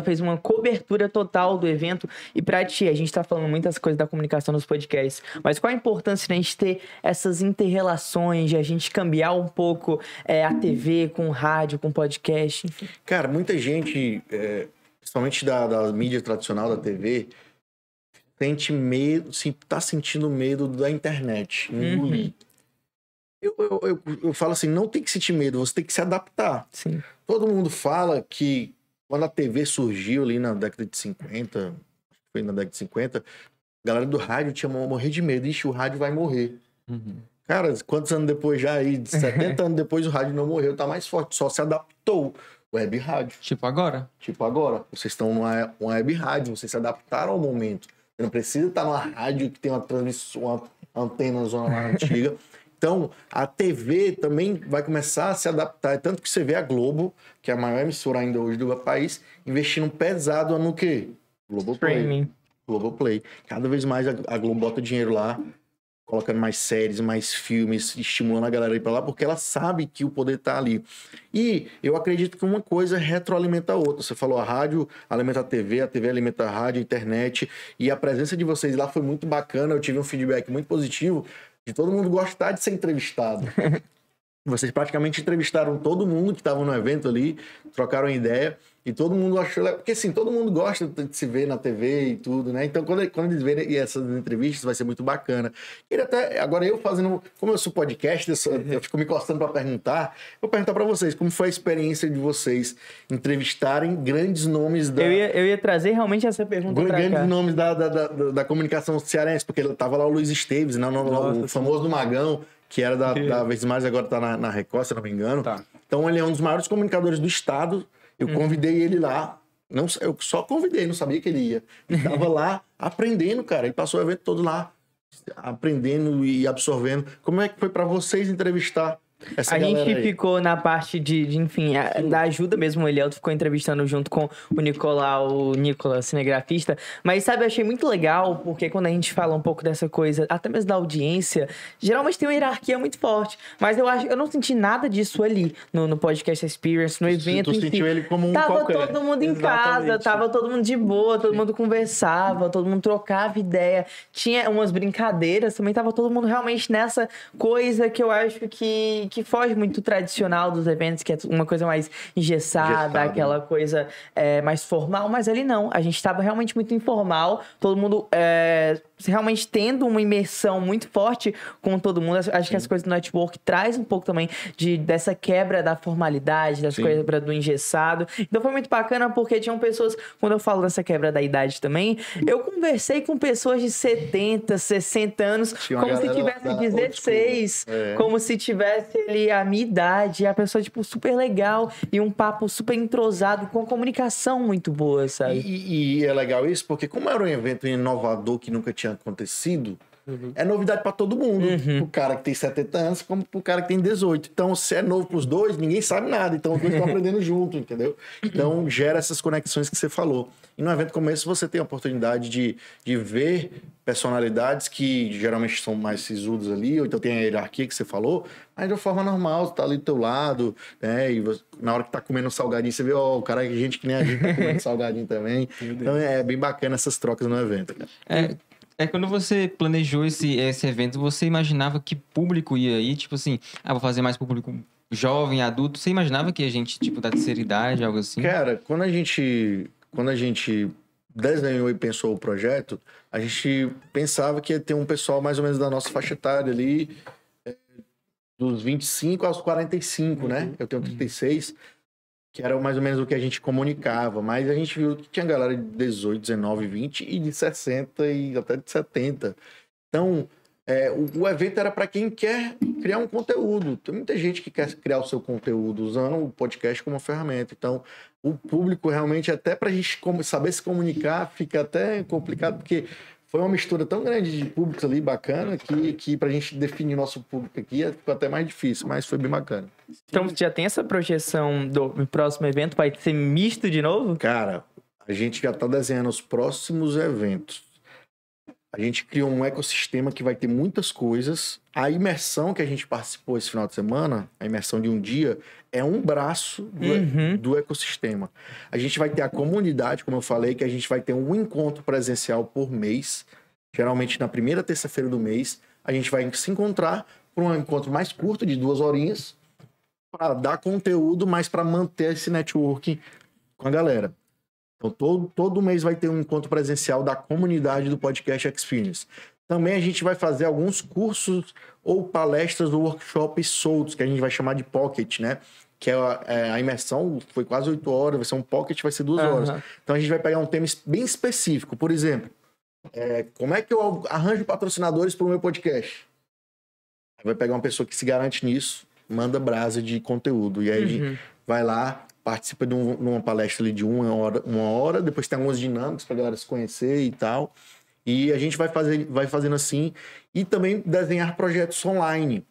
fez uma cobertura total do evento. E pra ti, a gente tá falando muitas coisas da comunicação nos podcasts, mas qual a importância da gente ter essas inter-relações, de a gente cambiar um pouco a TV com o rádio, com o podcast, enfim? Cara, muita gente, principalmente da mídia tradicional, da TV, sente medo, tá sentindo medo da internet. Eu falo assim, não tem que sentir medo, você tem que se adaptar. Sim. Todo mundo fala que quando a TV surgiu ali na década de 50, foi na década de 50, a galera do rádio tinha morrer de medo. Ixi, o rádio vai morrer. Cara, quantos anos depois já aí? 70 anos depois o rádio não morreu, tá mais forte, só se adaptou. Web rádio. Tipo agora. Vocês estão numa web rádio, vocês se adaptaram ao momento. Você não precisa estar numa rádio que tem uma transmissão, uma antena zona mais antiga. Então, a TV também vai começar a se adaptar. Tanto que você vê a Globo, que é a maior emissora ainda hoje do país, investindo pesado no quê? Globoplay. Cada vez mais a Globo bota dinheiro lá, colocando mais séries, mais filmes, estimulando a galera a ir pra lá, porque ela sabe que o poder tá ali. E eu acredito que uma coisa retroalimenta a outra. Você falou, a rádio alimenta a TV alimenta a rádio, a internet, e a presença de vocês lá foi muito bacana. Eu tive um feedback muito positivo de todo mundo gostar de ser entrevistado. Vocês praticamente entrevistaram todo mundo que estava no evento ali, trocaram ideia, e todo mundo achou... Porque, assim, todo mundo gosta de se ver na TV e tudo, né? Então, quando eles verem essas entrevistas, vai ser muito bacana. Agora, eu fazendo... Como eu sou podcast, eu fico me encostando para perguntar. Vou perguntar para vocês, como foi a experiência de vocês entrevistarem grandes nomes da... Eu ia trazer realmente essa pergunta para cá. Grandes nomes da comunicação cearense, porque tava lá o Luiz Esteves, né? O famoso do Magão, que era da Vez Mais, agora tá na Record, se não me engano. Tá. Então, ele é um dos maiores comunicadores do estado. Eu convidei ele lá. Eu só convidei, não sabia que ele ia. Ele tava lá aprendendo, cara. Ele passou o evento todo lá, aprendendo e absorvendo. Como é que foi para vocês entrevistar essa a galera gente aí? ficou na parte enfim, da ajuda mesmo. O Elielto ficou entrevistando junto com o Nicolas, cinegrafista. Mas, sabe, eu achei muito legal, porque quando a gente fala um pouco dessa coisa, até mesmo da audiência, geralmente tem uma hierarquia muito forte. Mas eu não senti nada disso ali, no Podcast Experience, no evento. Tu sentiu ele como um qualquer. Tava todo mundo em casa, tava todo mundo de boa, todo mundo conversava, todo mundo trocava ideia. Tinha umas brincadeiras, também tava todo mundo realmente nessa coisa que eu acho que que foge muito tradicional dos eventos, que é uma coisa mais engessada, aquela coisa mais formal, mas ali não. A gente estava realmente muito informal, todo mundo realmente tendo uma imersão muito forte com todo mundo. Acho que as coisas do network traz um pouco também dessa quebra da formalidade, dessa quebra do engessado. Então foi muito bacana porque tinham pessoas, quando eu falo dessa quebra da idade também, eu conversei com pessoas de 70, 60 anos, como se tivesse 16, como se tivesse ali a minha idade, a pessoa, tipo, super legal e um papo super entrosado, com comunicação muito boa, sabe? E é legal isso, porque como era um evento inovador que nunca tinha acontecido, é novidade para todo mundo. Pro cara que tem 70 anos, como pro cara que tem 18. Então, se é novo pros dois, ninguém sabe nada. Então, os dois estão aprendendo junto, entendeu? Então, gera essas conexões que você falou. E num evento como esse, você tem a oportunidade de ver personalidades que geralmente são mais sisudas ali, ou então tem a hierarquia que você falou, mas de forma normal, você tá ali do teu lado, né? E você, na hora que tá comendo salgadinho, você vê, ó, o cara é gente que nem a gente tá comendo salgadinho também. Então, é bem bacana essas trocas no evento, cara. Quando você planejou esse evento, você imaginava que público ia ir? Tipo assim, vou fazer mais público jovem, adulto. Você imaginava que a gente, tipo, da terceira idade, algo assim? Cara, quando a gente desenhou e pensou o projeto, a gente pensava que ia ter um pessoal mais ou menos da nossa faixa etária ali, dos 25 aos 45, né? Eu tenho 36, que era mais ou menos o que a gente comunicava, mas a gente viu que tinha galera de 18, 19, 20 e de 60 e até de 70. Então, o evento era para quem quer criar um conteúdo. Tem muita gente que quer criar o seu conteúdo usando o podcast como ferramenta. Então, o público realmente, até para a gente saber se comunicar, fica até complicado, porque foi uma mistura tão grande de públicos ali, bacana, que pra gente definir nosso público aqui ficou até mais difícil, mas foi bem bacana. Então, já tem essa projeção do próximo evento? Vai ser misto de novo? Cara, a gente já tá desenhando os próximos eventos. A gente criou um ecossistema que vai ter muitas coisas. A imersão que a gente participou esse final de semana, a imersão de um dia, é um braço do ecossistema. A gente vai ter a comunidade, como eu falei, que a gente vai ter um encontro presencial por mês. Geralmente na primeira terça-feira do mês, a gente vai se encontrar por um encontro mais curto, de 2 horinhas, para dar conteúdo, mas para manter esse networking com a galera. Então, todo mês vai ter um encontro presencial da comunidade do Podcast Experience. Também a gente vai fazer alguns cursos ou palestras ou workshops soltos, que a gente vai chamar de pocket, né? Que a imersão foi quase 8 horas, vai ser um pocket, vai ser 2 horas. Então, a gente vai pegar um tema bem específico. Por exemplo, como é que eu arranjo patrocinadores para o meu podcast? Vai pegar uma pessoa que se garante nisso, manda brasa de conteúdo. E aí vai lá, participa de uma palestra ali de uma hora, depois tem algumas dinâmicas para a galera se conhecer e tal. E a gente vai fazendo assim. E também desenhar projetos online.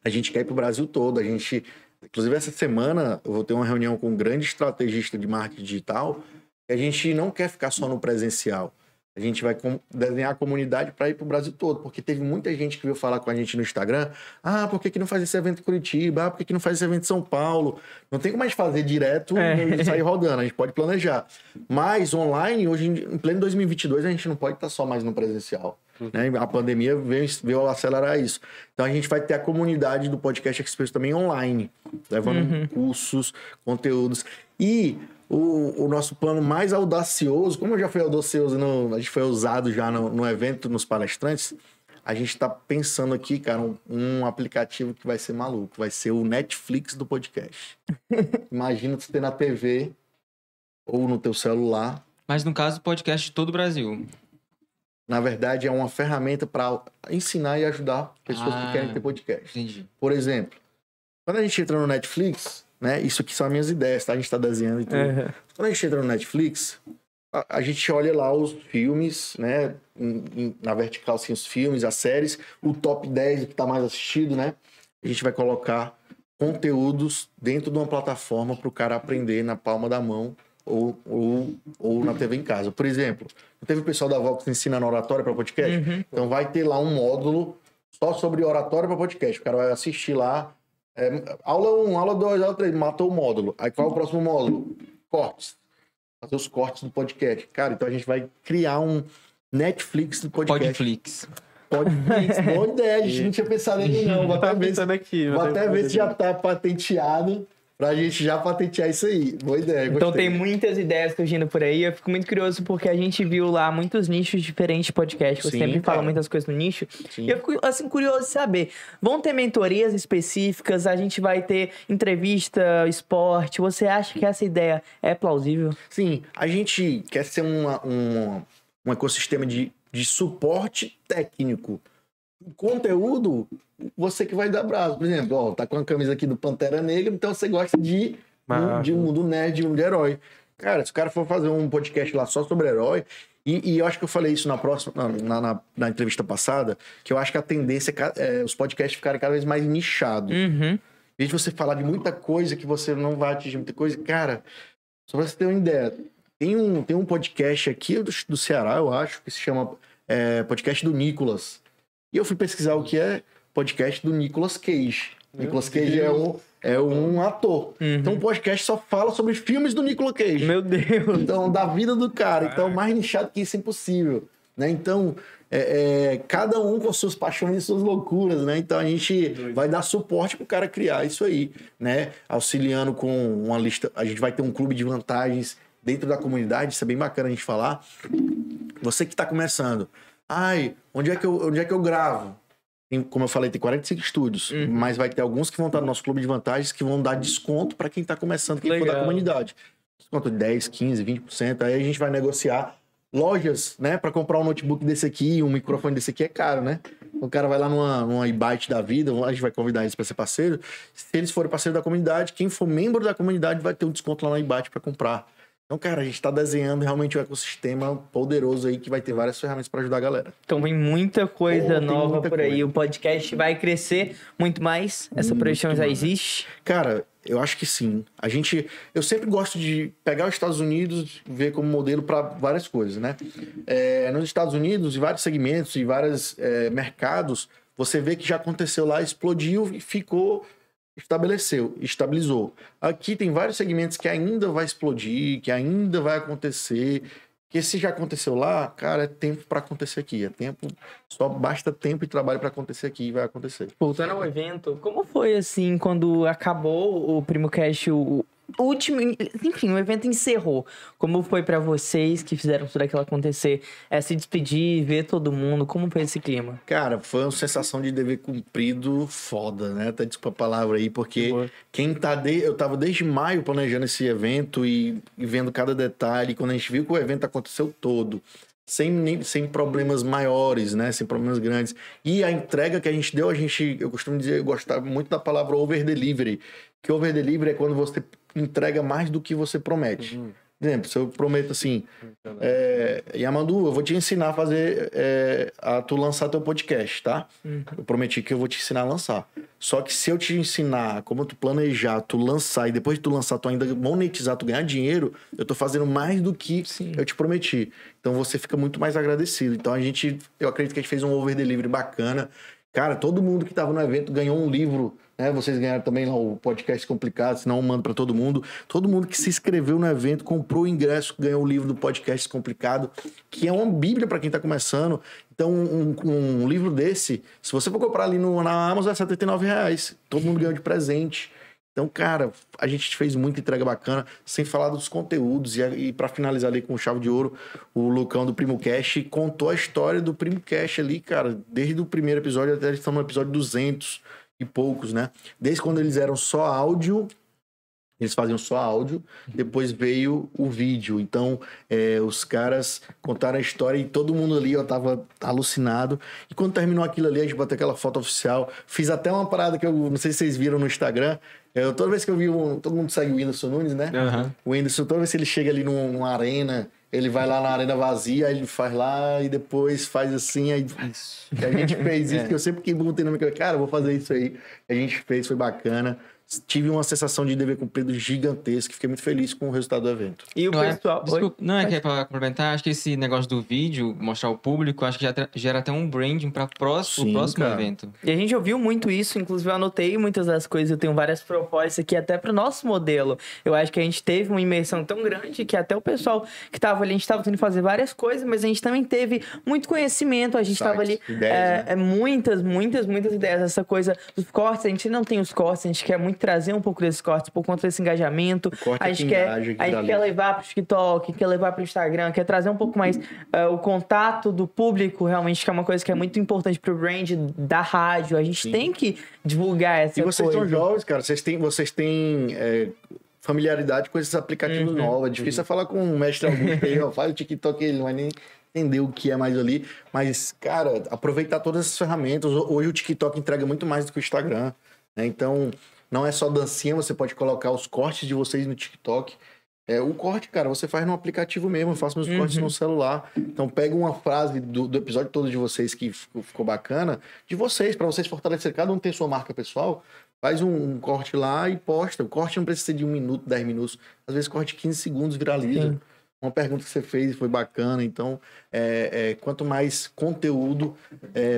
A gente quer ir para o Brasil todo. Inclusive, essa semana, eu vou ter uma reunião com um grande estrategista de marketing digital. E a gente não quer ficar só no presencial. A gente vai desenhar a comunidade para ir para o Brasil todo, porque teve muita gente que veio falar com a gente no Instagram, por que não faz esse evento em Curitiba? Por que não faz esse evento em São Paulo? Não tem como a gente fazer direto e sair rodando, a gente pode planejar. Mas online, hoje em pleno 2022, a gente não pode estar só mais no presencial. Né? A pandemia veio acelerar isso. Então a gente vai ter a comunidade do Podcast Experience também online, levando cursos, conteúdos. E o nosso plano mais audacioso, como já foi audacioso, a gente foi usado já no evento, nos palestrantes, a gente está pensando aqui, cara, um aplicativo que vai ser maluco, vai ser o Netflix do podcast. Imagina você ter na TV ou no teu celular. Mas no caso, podcast de todo o Brasil. Na verdade, é uma ferramenta para ensinar e ajudar pessoas que querem ter podcast. Entendi. Por exemplo, quando a gente entra no Netflix, né? Isso aqui são as minhas ideias, tá? A gente tá desenhando e tudo. Quando a gente entra no Netflix, a gente olha lá os filmes, né? Na vertical, assim, os filmes, as séries, o top 10 que tá mais assistido, né? A gente vai colocar conteúdos dentro de uma plataforma para o cara aprender na palma da mão ou na TV em casa. Por exemplo, teve o pessoal da Vox ensinando oratória para podcast? Então vai ter lá um módulo só sobre oratória para podcast. O cara vai assistir lá. Aula 1, aula 2, aula 3, matou o módulo. Aí qual é o próximo módulo? Cortes. Fazer os cortes do podcast. Cara, então a gente vai criar um Netflix do podcast. Boa ideia, a gente não tinha pensado nisso não. Vou até ver se já tá patenteado. Pra gente já patentear isso aí. Boa ideia, Então tem muitas ideias surgindo por aí. Eu fico muito curioso porque a gente viu lá muitos nichos diferentes de podcast. Você sempre fala muitas coisas no nicho. Sim. E eu fico, assim, curioso de saber. Vão ter mentorias específicas? A gente vai ter entrevista, esporte? Você acha que essa ideia é plausível? Sim. A gente quer ser um ecossistema de suporte técnico. O conteúdo, você que vai dar braço. Por exemplo, ó, tá com a camisa aqui do Pantera Negra, então você gosta de um mundo nerd, de um mundo de herói. Cara, se o cara for fazer um podcast lá só sobre herói, e eu acho que eu falei isso na entrevista passada, que eu acho que a tendência é os podcasts ficarem cada vez mais nichados. Em vez de você falar de muita coisa que você não vai atingir muita coisa, cara, só pra você ter uma ideia, tem um podcast aqui do Ceará, eu acho, que se chama Podcast do Nicolas. E eu fui pesquisar o que é podcast do Nicolas Cage. Nicolas Cage é um ator. Então o podcast só fala sobre filmes do Nicolas Cage. Meu Deus! Então, da vida do cara. Então, mais nichado que isso é impossível. Né? Então, cada um com suas paixões e suas loucuras, né? Então, a gente vai dar suporte pro cara criar isso aí, né? Auxiliando com uma lista... A gente vai ter um clube de vantagens dentro da comunidade. Isso é bem bacana a gente falar. Você que tá começando... onde é que eu gravo? Como eu falei, tem 45 estúdios, mas vai ter alguns que vão estar no nosso clube de vantagens que vão dar desconto para quem está começando, quem for da comunidade. Desconto de 10, 15, 20%. Aí a gente vai negociar lojas, né? Para comprar um notebook desse aqui, um microfone desse aqui é caro, né? O cara vai lá numa iByte da vida, a gente vai convidar eles para ser parceiro. Se eles forem parceiro da comunidade, quem for membro da comunidade vai ter um desconto lá na iByte para comprar. Então, cara, a gente tá desenhando realmente um ecossistema poderoso aí que vai ter várias ferramentas para ajudar a galera. Então vem muita coisa nova por aí. O podcast vai crescer muito mais? Essa projeção já existe? Cara, eu acho que sim. Eu sempre gosto de pegar os Estados Unidos e ver como modelo para várias coisas, né? Nos Estados Unidos, em vários segmentos, em vários mercados, você vê que já aconteceu lá, explodiu e estabilizou. Aqui tem vários segmentos que ainda vai explodir, que ainda vai acontecer, que se já aconteceu lá, cara, é tempo para acontecer aqui. Só basta tempo e trabalho para acontecer aqui e vai acontecer. Voltando ao evento, como foi assim quando acabou o PrimoCast, o último, enfim, o evento encerrou. Como foi pra vocês que fizeram tudo aquilo acontecer? Se despedir, ver todo mundo, como foi esse clima? Cara, foi uma sensação de dever cumprido foda, né? Até desculpa a palavra aí, porque eu tava desde maio planejando esse evento e vendo cada detalhe. Quando a gente viu que o evento aconteceu todo, sem problemas maiores, né? Sem problemas grandes. E a entrega que a gente deu, eu costumo dizer, eu gostava muito da palavra over-delivery. Que over-delivery é quando você entrega mais do que você promete. Por exemplo, se eu prometo assim, Yamandu, eu vou te ensinar a fazer, a tu lançar teu podcast, tá? Eu prometi que eu vou te ensinar a lançar. Só que se eu te ensinar como tu planejar, tu lançar, e depois de tu lançar, tu ainda monetizar, tu ganhar dinheiro, eu tô fazendo mais do que eu te prometi. Então você fica muito mais agradecido. Então eu acredito que a gente fez um over-delivery bacana. Cara, todo mundo que tava no evento ganhou um livro, né? Vocês ganharam também lá o Podcast Complicado, senão eu mando para todo mundo. Todo mundo que se inscreveu no evento, comprou o ingresso, ganhou o livro do Podcast Complicado, que é uma bíblia para quem tá começando. Então, um livro desse, se você for comprar ali na Amazon, é R$79. Todo mundo ganhou de presente. Então, cara, a gente fez muita entrega bacana, sem falar dos conteúdos. E para finalizar ali com chave de ouro, o Lucão do PrimoCast contou a história do PrimoCast ali, cara, desde o primeiro episódio até eles estão no episódio 200 e poucos, né? Desde quando eles eram só áudio, eles faziam só áudio, depois veio o vídeo. Então, os caras contaram a história e todo mundo ali, eu tava alucinado. E quando terminou aquilo ali, a gente bateu aquela foto oficial. Fiz até uma parada que eu não sei se vocês viram no Instagram. Toda vez que eu vi todo mundo segue o Whindersson Nunes, né? O Whindersson, toda vez que ele chega ali numa arena, ele vai lá na arena vazia, aí ele faz lá e depois faz assim. Aí a gente fez isso, que eu sempre que botei na minha cabeça, cara, eu vou fazer isso aí. A gente fez, foi bacana. tive uma sensação de dever cumprido gigantesca. Fiquei muito feliz com o resultado do evento. E o pessoal... Desculpa, não é que é pra complementar, acho que esse negócio do vídeo, mostrar ao público, acho que já gera até um branding para o próximo evento. E a gente ouviu muito isso, inclusive eu anotei muitas das coisas, eu tenho várias propostas aqui até para o nosso modelo. Eu acho que a gente teve uma imersão tão grande que até o pessoal que estava ali, a gente estava tentando fazer várias coisas, mas a gente também teve muito conhecimento, a gente estava ali... Ideias, né? Muitas ideias. Essa coisa dos cortes, a gente não tem os cortes, a gente quer muito trazer um pouco desses cortes por conta desse engajamento. A gente quer levar para o TikTok, quer levar para o Instagram, quer trazer um pouco mais o contato do público, realmente, que é uma coisa que é muito importante para o brand da rádio. A gente tem que divulgar essa coisa. E vocês são jovens, cara, vocês têm familiaridade com esses aplicativos novos. É difícil falar com o mestre Augusto aí, faz o TikTok, ele não vai nem entender o que é mais ali. Mas, cara, aproveitar todas essas ferramentas. Hoje o TikTok entrega muito mais do que o Instagram, né? Então, não é só dancinha, você pode colocar os cortes de vocês no TikTok. O corte, cara, você faz no aplicativo mesmo. Eu faço meus cortes no celular. Então, pega uma frase do episódio todo de vocês que ficou bacana, de vocês, para vocês fortalecerem. Cada um tem sua marca pessoal. Faz um corte lá e posta. O corte não precisa ser de 1 minuto, 10 minutos. Às vezes, corte 15 segundos viraliza. Sim. Uma pergunta que você fez foi bacana. Então, quanto mais conteúdo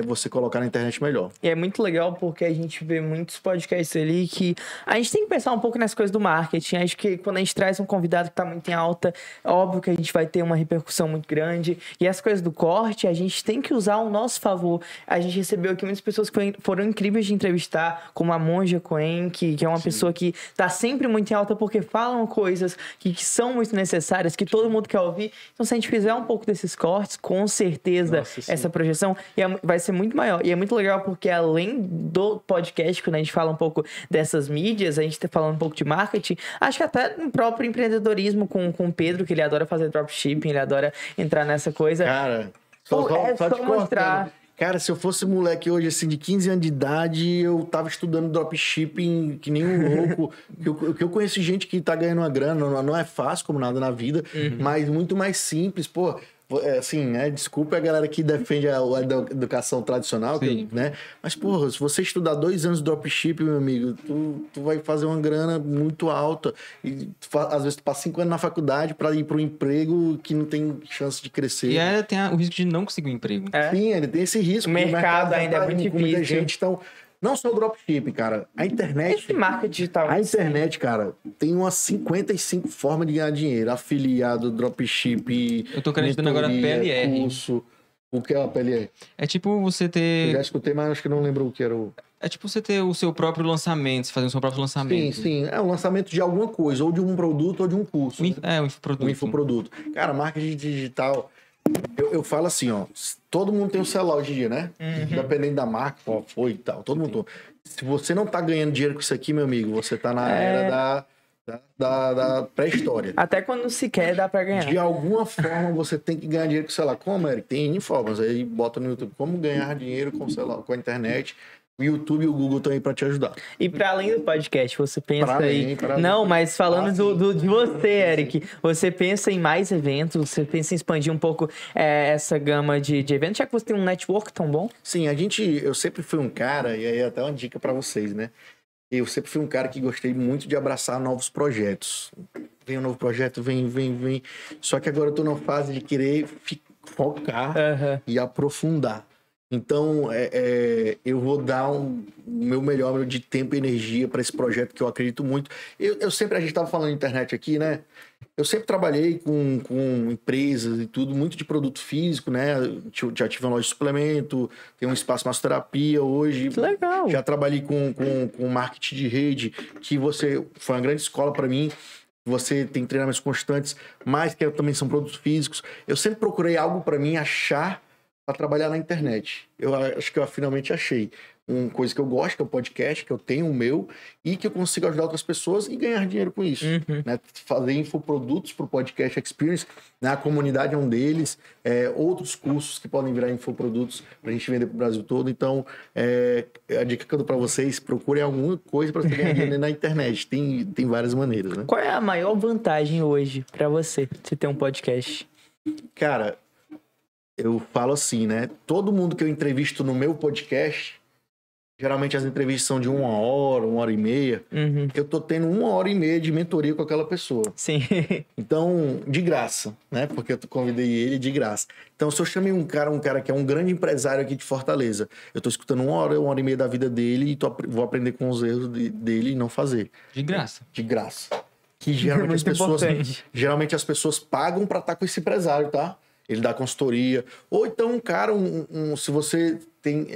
você colocar na internet, melhor. E é muito legal porque a gente vê muitos podcasts ali que a gente tem que pensar um pouco nessa coisa do marketing. Acho que quando a gente traz um convidado que está muito em alta, é óbvio que a gente vai ter uma repercussão muito grande. E as coisas do corte, a gente tem que usar ao nosso favor. A gente recebeu aqui muitas pessoas que foram incríveis de entrevistar, como a Monja Cohen, que é uma pessoa que está sempre muito em alta porque falam coisas que são muito necessárias, que todo mundo quer ouvir. Então, se a gente fizer um pouco desses cortes, com certeza essa projeção vai ser muito maior. E é muito legal porque além do podcast, quando a gente fala um pouco dessas mídias, a gente tá falando um pouco de marketing, acho que até no próprio empreendedorismo com o Pedro, que ele adora fazer dropshipping, ele adora entrar nessa coisa. Cara, só te mostrar. Cara, se eu fosse moleque hoje, assim, de 15 anos de idade, eu tava estudando dropshipping que nem um louco. que eu conheço gente que tá ganhando uma grana, não é fácil como nada na vida, mas muito mais simples, pô. Assim, desculpa a galera que defende a educação tradicional, né? Mas, porra, se você estudar 2 anos de dropshipping, meu amigo, tu vai fazer uma grana muito alta. E às vezes tu passa 5 anos na faculdade para ir para um emprego que não tem chance de crescer. E tem o risco de não conseguir um emprego. Sim, ele tem esse risco. O mercado ainda é muito difícil. Muita gente, então... Não só o dropshipping, cara. A internet... Esse marketing digital. A internet, cara, tem umas 55 formas de ganhar dinheiro. Afiliado, dropshipping... Eu tô acreditando agora PLR. Curso. O que é a PLR? É tipo você ter... Eu já escutei, mas acho que não lembro o que era o... É tipo você ter o seu próprio lançamento, você fazer o seu próprio lançamento. Sim. É o lançamento de alguma coisa, ou de um produto, ou de um curso. O infoproduto. O infoproduto. Cara, marketing digital... Eu falo assim, ó, todo mundo tem um celular hoje em dia, né? Dependendo da marca, qual foi e tal, todo mundo. Se você não tá ganhando dinheiro com isso aqui, meu amigo, você tá na era da pré-história. Até quando se quer, dá pra ganhar. De alguma forma, você tem que ganhar dinheiro com o celular. Como, Eric? Tem N formas. Aí bota no YouTube como ganhar dinheiro com o celular, com a internet. O YouTube e o Google estão aí para te ajudar. E para além do podcast, você pensa Não, mas falando de você, Eric, você pensa em mais eventos? Você pensa em expandir um pouco essa gama de eventos, já que você tem um network tão bom? Sim, eu sempre fui um cara, e aí até uma dica para vocês, né? Eu sempre fui um cara que gostei muito de abraçar novos projetos. Vem um novo projeto, vem. Só que agora eu tô numa fase de querer focar e aprofundar. Então, eu vou dar o meu melhor de tempo e energia para esse projeto que eu acredito muito. A gente estava falando de internet aqui, né? Eu sempre trabalhei com empresas e tudo, muito de produto físico, né? Já tive uma loja de suplemento, tenho um espaço massoterapia hoje. Que legal! Já trabalhei com marketing de rede, que foi uma grande escola para mim. Você tem treinamentos constantes, mas que também são produtos físicos. Eu sempre procurei algo para mim achar para trabalhar na internet. Eu acho que eu finalmente achei uma coisa que eu gosto, que é o podcast, que eu tenho o meu, e que eu consigo ajudar outras pessoas e ganhar dinheiro com isso. Né? Fazer infoprodutos para o Podcast Experience, né? A comunidade é um deles, outros cursos que podem virar infoprodutos para a gente vender para o Brasil todo. Então, a dica que eu dou para vocês, procurem alguma coisa para você ganhar dinheiro na internet. Tem várias maneiras, né? Qual é a maior vantagem hoje para você de ter um podcast? Cara, eu falo assim, né? Todo mundo que eu entrevisto no meu podcast Geralmente as entrevistas são de 1 hora e meia. Eu tô tendo 1 hora e meia de mentoria com aquela pessoa. Sim. Então, de graça, né? Porque eu convidei ele de graça. Então, se eu chamei um cara que é um grande empresário aqui de Fortaleza, eu tô escutando 1 hora e meia da vida dele e vou aprender com os erros dele e não fazer. De graça. De graça. Que geralmente as pessoas pagam para estar com esse empresário, tá? Ele dá consultoria. Ou então um cara, se você tem...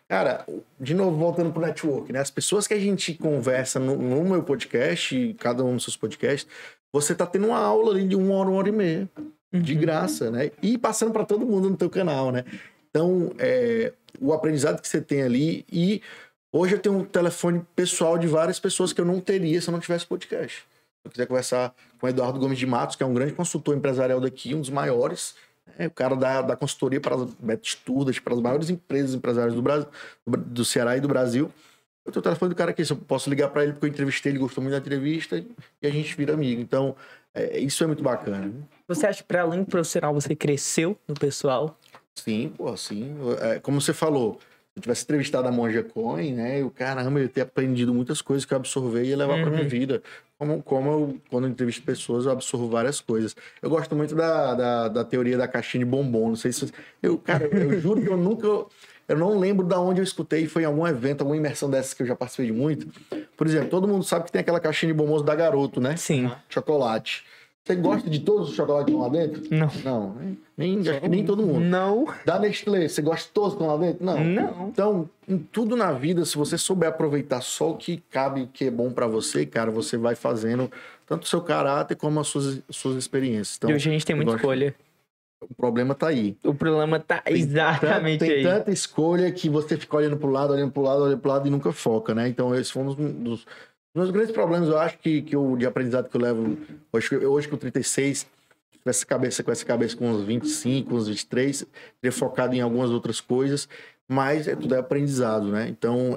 Cara, de novo, voltando pro network, né? As pessoas que a gente conversa no meu podcast, cada um dos seus podcasts, você tá tendo uma aula ali de 1 hora e meia. De graça, né? E passando para todo mundo no teu canal, né? Então, o aprendizado que você tem ali... E hoje eu tenho um telefone pessoal de várias pessoas que eu não teria se eu não tivesse podcast. Se eu quiser conversar com o Eduardo Gomes de Matos, que é um grande consultor empresarial daqui, um dos maiores... o cara da consultoria para as Studas, para as maiores empresas empresariais do Brasil, do Ceará e do Brasil. Eu tenho o telefone do cara aqui, eu posso ligar para ele porque eu entrevistei, ele gostou muito da entrevista e a gente vira amigo. Então, isso é muito bacana. Você acha que para além do profissional você cresceu no pessoal? Sim, sim. Como você falou, se eu tivesse entrevistado a Monja Coin, né? Eu, caramba, eu ia ter aprendido muitas coisas que eu absorvei e ia levar para minha vida. Como quando eu entrevisto pessoas, eu absorvo várias coisas. Eu gosto muito da teoria da caixinha de bombom. Não sei se... eu juro que eu não lembro de onde eu escutei. Foi em algum evento, alguma imersão dessas que eu já participei de muito. Por exemplo, todo mundo sabe que tem aquela caixinha de bombons da Garoto, né? Sim. Chocolate. Você gosta de todos os chocolates que estão lá dentro? Não. Nem todo mundo. Não. Da Nestlé, você gosta de todos que estão lá dentro? Não. Então, em tudo na vida, se você souber aproveitar só o que cabe, o que é bom pra você, cara, você vai fazendo tanto o seu caráter como as suas experiências. Então, e hoje a gente tem muita escolha. O problema tá aí. O problema tá exatamente aí. Tem tanta escolha que você fica olhando pro lado e nunca foca, né? Então, esse foi um dos meus grandes problemas, eu acho que de aprendizado que eu levo hoje com 36, com essa cabeça com uns 25, uns 23, teria focado em algumas outras coisas, mas tudo é aprendizado, né? Então,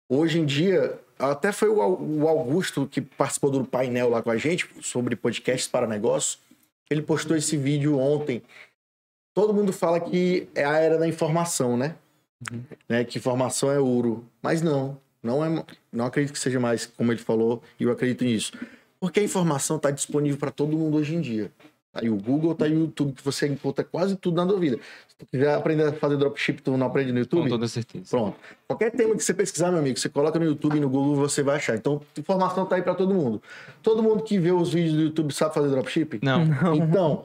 hoje em dia, até foi o Augusto que participou do painel lá com a gente sobre podcasts para negócios, ele postou esse vídeo ontem. Todo mundo fala que é a era da informação, né? Que informação é ouro, mas não acredito que seja mais, como ele falou, e eu acredito nisso. Porque a informação está disponível para todo mundo hoje em dia. Tá aí o Google, tá aí o YouTube, que você encontra quase tudo na tua vida. Se tu quiser aprender a fazer dropship, tu não aprende no YouTube? Com toda certeza. Pronto. Qualquer tema que você pesquisar, meu amigo, você coloca no YouTube e no Google, você vai achar. Então, a informação tá aí para todo mundo. Todo mundo que vê os vídeos do YouTube sabe fazer dropship? Não. Então...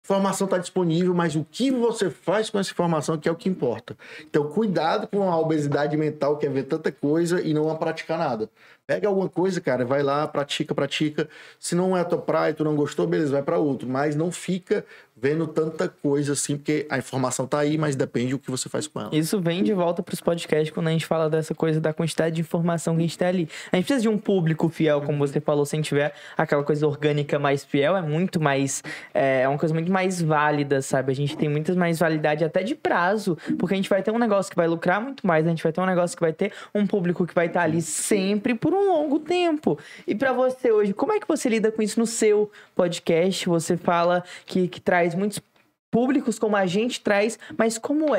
informação está disponível, mas o que você faz com essa informação que é o que importa. Então, cuidado com a obesidade mental, que é ver tanta coisa e não praticar nada. Pega alguma coisa, cara, vai lá, pratica. Se não é a tua praia, tu não gostou, beleza, vai para outro. Mas não fica vendo tanta coisa assim, porque a informação tá aí, mas depende do que você faz com ela. Isso vem de volta para os podcasts quando a gente fala dessa coisa da quantidade de informação que a gente tem ali. A gente precisa de um público fiel, como você falou, se a gente tiver aquela coisa orgânica mais fiel, é muito mais... é uma coisa muito mais válida, sabe? A gente tem muitas mais validade até de prazo, porque a gente vai ter um negócio que vai lucrar muito mais, a gente vai ter um negócio que vai ter um público que vai estar ali sempre por um longo tempo. E para você hoje, como é que você lida com isso no seu podcast? Você fala que traz muitos públicos como a gente traz, mas como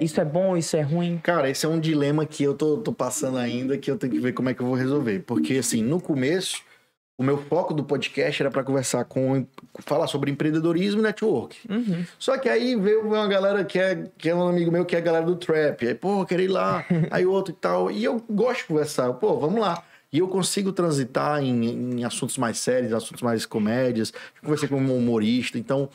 isso é bom, isso é ruim? Cara, esse é um dilema que eu tô passando ainda, que eu tenho que ver como é que eu vou resolver. Porque, assim, no começo, o meu foco do podcast era para falar sobre empreendedorismo e network. Só que aí veio uma galera que é um amigo meu, que é a galera do Trap. Aí, pô, eu quero ir lá. Aí outro e tal. E eu gosto de conversar. Pô, vamos lá. E eu consigo transitar em assuntos mais sérios, assuntos mais comédias. Eu conversei com um humorista. Então,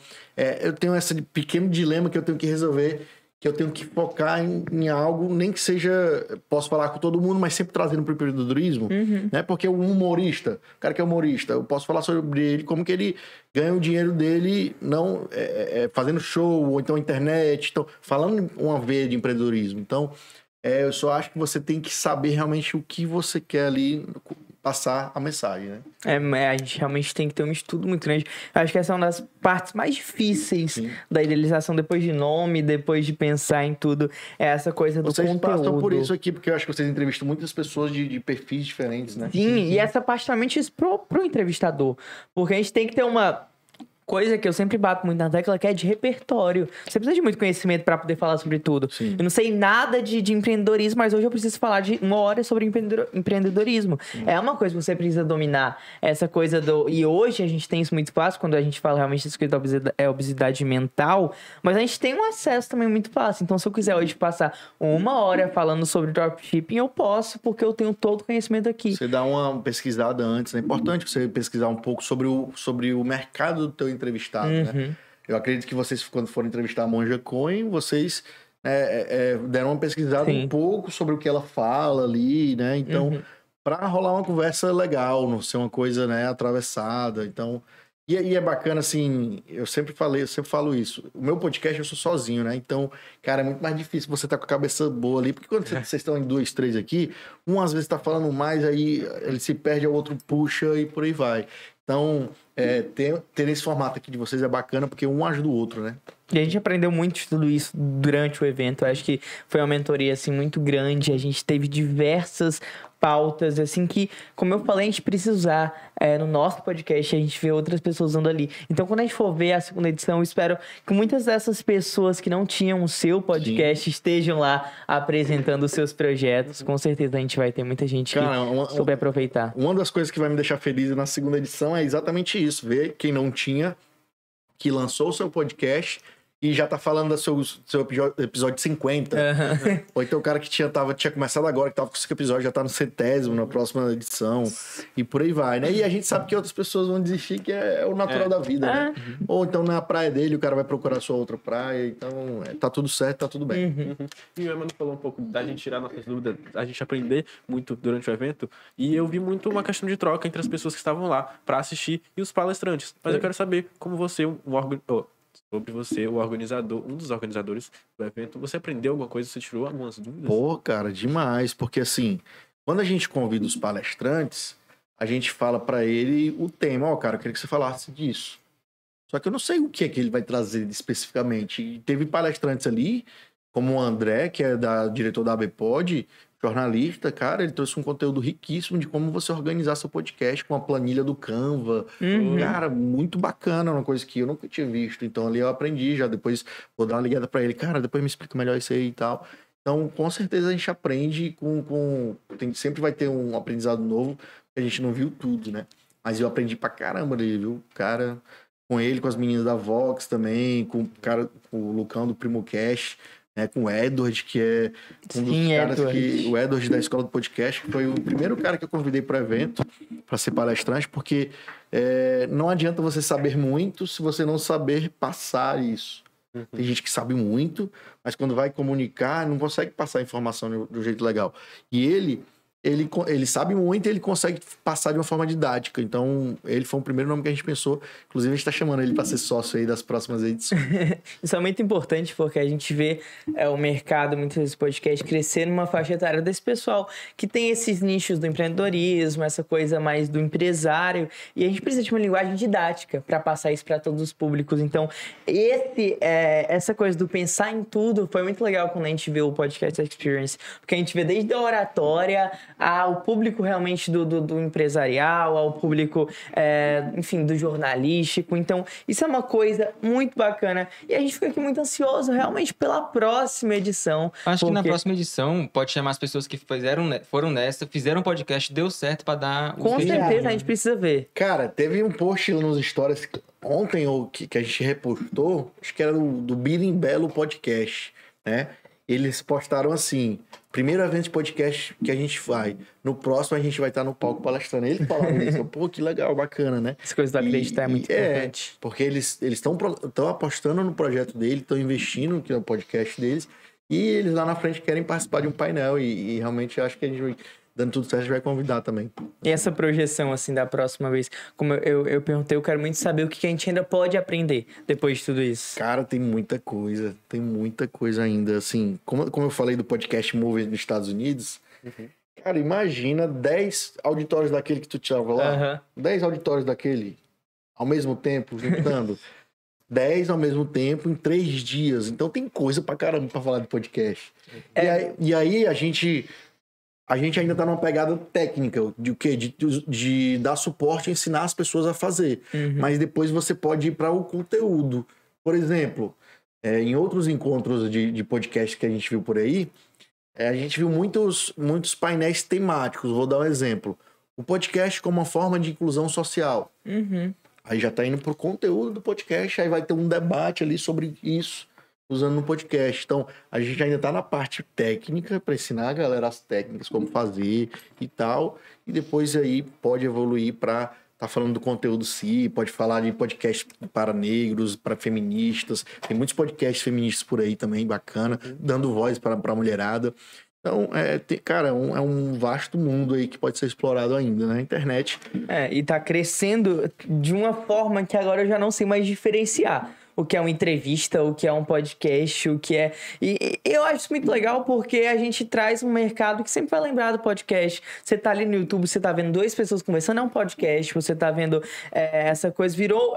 eu tenho esse pequeno dilema que eu tenho que resolver, que eu tenho que focar em algo, nem que seja... Posso falar com todo mundo, mas sempre trazendo para o empreendedorismo. Né? Porque o humorista, o cara que é humorista, eu posso falar sobre ele, como que ele ganha o dinheiro dele não fazendo show, ou então internet. Então, falando uma veia de empreendedorismo. Então... eu só acho que você tem que saber realmente o que você quer ali passar a mensagem, né? A gente realmente tem que ter um estudo muito grande. Eu acho que essa é uma das partes mais difíceis da idealização, depois de nome, depois de pensar em tudo. É essa coisa do vocês conteúdo. Vocês passam por isso aqui, porque eu acho que vocês entrevistam muitas pessoas de perfis diferentes, né? Sim, e essa parte também isso pro entrevistador. Porque a gente tem que ter uma... coisa que eu sempre bato muito na tecla, que é de repertório. Você precisa de muito conhecimento para poder falar sobre tudo. Sim. Eu não sei nada de empreendedorismo, mas hoje eu preciso falar de 1 hora sobre empreendedorismo. É uma coisa que você precisa dominar. Essa coisa do... E hoje a gente tem isso muito fácil, quando a gente fala realmente disso que é obesidade mental, mas a gente tem um acesso também muito fácil. Então, se eu quiser hoje passar 1 hora falando sobre dropshipping, eu posso, porque eu tenho todo o conhecimento aqui. Você dá uma pesquisada antes. É importante você pesquisar um pouco sobre o mercado do teu entrevistado, né? Eu acredito que vocês, quando forem entrevistar a Monja Coin, vocês deram uma pesquisada um pouco sobre o que ela fala ali, né? Então, para rolar uma conversa legal, não ser uma coisa, né, atravessada. Então, e é bacana, assim, eu sempre falo isso. O meu podcast eu sou sozinho, né? Então, cara, é muito mais difícil você estar com a cabeça boa ali, porque quando vocês estão em 2, 3 aqui, um às vezes tá falando mais, aí ele se perde, o outro puxa e por aí vai. Então, ter esse formato aqui de vocês é bacana, porque um ajuda o outro, né? E a gente aprendeu muito de tudo isso durante o evento. Eu acho que foi uma mentoria, assim, muito grande. A gente teve diversas pautas, assim, que, como eu falei, a gente precisa usar no nosso podcast. A gente vê outras pessoas usando ali. Então, quando a gente for ver a 2ª edição, eu espero que muitas dessas pessoas que não tinham o seu podcast estejam lá apresentando os seus projetos. Com certeza a gente vai ter muita gente que souber aproveitar. Uma das coisas que vai me deixar feliz na 2ª edição é exatamente isso. Ver quem não tinha, que lançou o seu podcast e já tá falando do seu episódio 50. Ou então o cara que tinha começado agora, que tava com 5 episódios, já tá no 100º, na próxima edição. E por aí vai, né? E a gente sabe que outras pessoas vão desistir, que é o natural da vida, né? Ou então na praia dele, o cara vai procurar sua outra praia. Então, tá tudo certo, tá tudo bem. E o Emmanuel falou um pouco da gente tirar nossas dúvidas, a gente aprender muito durante o evento. E eu vi muito uma questão de troca entre as pessoas que estavam lá pra assistir e os palestrantes. Mas eu quero saber como você, sobre você, um dos organizadores do evento, você aprendeu alguma coisa? Você tirou algumas dúvidas? Pô, cara, demais. Porque assim, quando a gente convida os palestrantes, a gente fala pra ele o tema. Cara, eu queria que você falasse disso. Só que eu não sei o que é que ele vai trazer especificamente. E teve palestrantes ali, como o André, que é diretor da ABPOD, jornalista, cara, ele trouxe um conteúdo riquíssimo de como você organizar seu podcast com a planilha do Canva. Cara, muito bacana, uma coisa que eu nunca tinha visto. Então ali eu aprendi já, depois vou dar uma ligada pra ele. Cara, depois me explica melhor isso aí e tal. Então, com certeza a gente aprende sempre vai ter um aprendizado novo, que a gente não viu tudo, né? Mas eu aprendi pra caramba ali, viu? Cara, com ele, com as meninas da Vox também, com o Lucão do Primo Cash, né, com o Edward, que é um dos caras o Edward da Escola do Podcast, que foi o primeiro cara que eu convidei para o evento, para ser palestrante, porque não adianta você saber muito se você não saber passar isso. Tem gente que sabe muito, mas quando vai comunicar, não consegue passar a informação do jeito legal. E ele sabe muito e ele consegue passar de uma forma didática. Então, ele foi o primeiro nome que a gente pensou. Inclusive, a gente está chamando ele para ser sócio aí das próximas edições. Isso é muito importante, porque a gente vê o mercado, muitas vezes, podcast, crescer numa faixa etária desse pessoal que tem esses nichos do empreendedorismo, essa coisa mais do empresário. E a gente precisa de uma linguagem didática para passar isso para todos os públicos. Então, essa coisa do pensar em tudo foi muito legal quando a gente vê o Podcast Experience. Porque a gente vê desde a oratória ao público realmente do empresarial, ao público, enfim, do jornalístico. Então, isso é uma coisa muito bacana. E a gente fica aqui muito ansioso, realmente, pela próxima edição. Acho que na próxima edição pode chamar as pessoas que foram nessa, fizeram um podcast, deu certo pra dar... Com certeza, a gente precisa ver. Cara, teve um post nos stories ontem que a gente repostou, acho que era do Bilim Belo Podcast, né? Eles postaram assim: primeiro evento de podcast que a gente vai. No próximo a gente vai estar no palco palestrando. Eles falaram isso. Pô, que legal, bacana, né? Essa coisa do acreditar é muito importante. Porque eles estão apostando no projeto dele, estão investindo no podcast deles. E eles lá na frente querem participar de um painel. E realmente acho que a gente, dando tudo certo, a gente vai convidar também. E essa projeção, assim, da próxima vez? Como eu perguntei, eu quero muito saber o que a gente ainda pode aprender depois de tudo isso. Cara, tem muita coisa ainda. Assim, como eu falei do podcast Mover nos Estados Unidos, cara, imagina 10 auditórios daquele que tu tava lá. 10 auditórios daquele ao mesmo tempo, juntando. 10 ao mesmo tempo em 3 dias. Então tem coisa pra caramba pra falar de podcast. E aí a gente... a gente ainda tá numa pegada técnica de o quê? De dar suporte e ensinar as pessoas a fazer. Mas depois você pode ir para o conteúdo. Por exemplo, em outros encontros de podcast que a gente viu por aí, a gente viu muitos painéis temáticos. Vou dar um exemplo. O podcast como uma forma de inclusão social. Aí já tá indo pro conteúdo do podcast, aí vai ter um debate ali sobre isso, usando no podcast. Então, a gente ainda tá na parte técnica, para ensinar a galera as técnicas, como fazer e tal. E depois aí pode evoluir para tá falando do conteúdo sim, pode falar de podcast para negros, para feministas. Tem muitos podcasts feministas por aí também, bacana, dando voz para a mulherada. Então, cara, é um vasto mundo aí que pode ser explorado ainda na internet. E tá crescendo de uma forma que agora eu já não sei mais diferenciar. O que é uma entrevista, o que é um podcast, o que é... E eu acho isso muito legal porque a gente traz um mercado que sempre vai lembrar do podcast. Você tá ali no YouTube, você tá vendo duas pessoas conversando, é um podcast. Você tá vendo essa coisa, virou...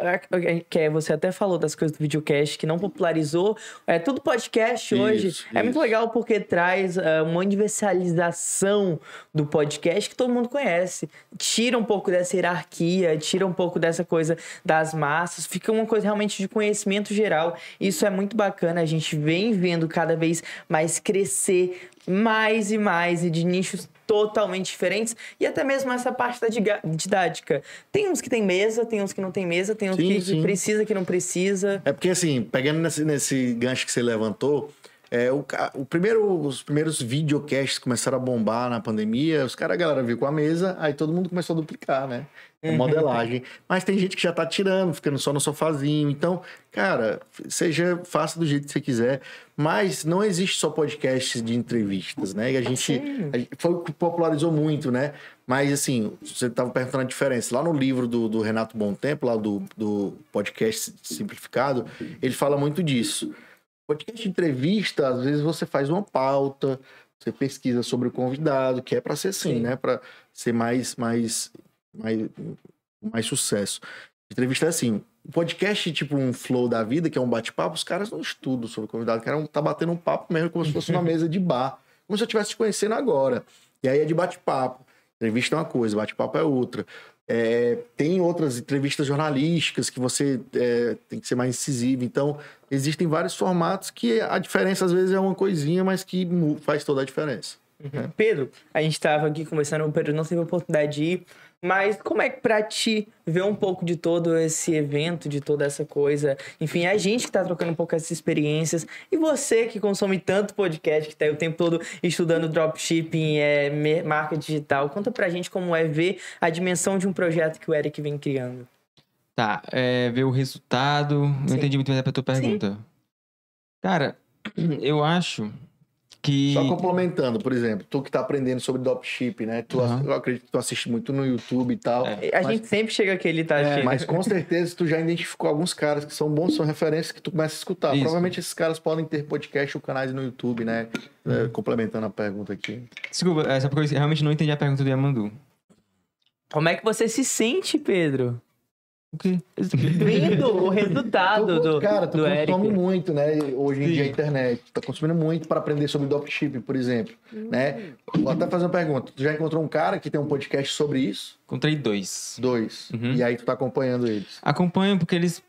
que você até falou das coisas do videocast, que não popularizou. É tudo podcast hoje. É muito legal porque traz uma universalização do podcast que todo mundo conhece. Tira um pouco dessa hierarquia, tira um pouco dessa coisa das massas. Fica uma coisa realmente de conhecimento geral. Isso é muito bacana, a gente vem vendo cada vez mais crescer mais e mais e de nichos totalmente diferentes e até mesmo essa parte da didática. Tem uns que tem mesa, tem uns que não tem mesa, tem uns que precisa, que não precisa. É porque assim, pegando nesse gancho que você levantou, os primeiros videocasts começaram a bombar na pandemia, a galera viu com a mesa, aí todo mundo começou a duplicar, né? Modelagem. Mas tem gente que já tá tirando, ficando só no sofazinho. Então, cara, faça do jeito que você quiser. Mas não existe só podcast de entrevistas, né? E a gente foi o que popularizou muito, né? Mas, assim, você tava perguntando a diferença. Lá no livro do Renato Bontempo, lá do podcast simplificado, ele fala muito disso. Podcast de entrevista, às vezes você faz uma pauta, você pesquisa sobre o convidado, que é para ser assim, né? Para ser mais sucesso. Entrevista é assim, o podcast tipo um flow da vida, que é um bate-papo, os caras não estudam sobre o convidado, tá batendo um papo mesmo como se fosse uma mesa de bar, como se eu estivesse te conhecendo agora. E aí é de bate-papo. Entrevista é uma coisa, bate-papo é outra. Tem outras entrevistas jornalísticas que você tem que ser mais incisivo. Então, existem vários formatos que a diferença às vezes é uma coisinha, mas que faz toda a diferença. Pedro, a gente estava aqui conversando, o Pedro não teve a oportunidade de ir, mas como é que pra ti ver um pouco de todo esse evento, de toda essa coisa, enfim, a gente que tá trocando um pouco essas experiências, e você que consome tanto podcast, que tá aí o tempo todo estudando dropshipping, marca digital, conta pra gente como é ver a dimensão de um projeto que o Eric vem criando. Tá, ver o resultado, não entendi muito bem a tua pergunta. Sim. Cara, eu acho que... Só complementando, por exemplo, tu que tá aprendendo sobre dropship, né? Eu acredito que tu assiste muito no YouTube e tal. A gente sempre chega aqui, ele tá assistindo. Mas com certeza tu já identificou alguns caras que são bons, são referências que tu começa a escutar. Isso. Provavelmente esses caras podem ter podcast ou canais no YouTube, né? Complementando a pergunta aqui. Desculpa, essa coisa eu realmente não entendi a pergunta do Yamandu. Como é que você se sente, Pedro? O quê? Vendo o resultado do Cara, tu Eric. consome muito, né? Hoje em dia a internet. Tu tá consumindo muito para aprender sobre dropshipping, por exemplo. Né? Vou até fazer uma pergunta. Tu já encontrou um cara que tem um podcast sobre isso? Encontrei 2. E aí tu tá acompanhando eles? Acompanho porque eles...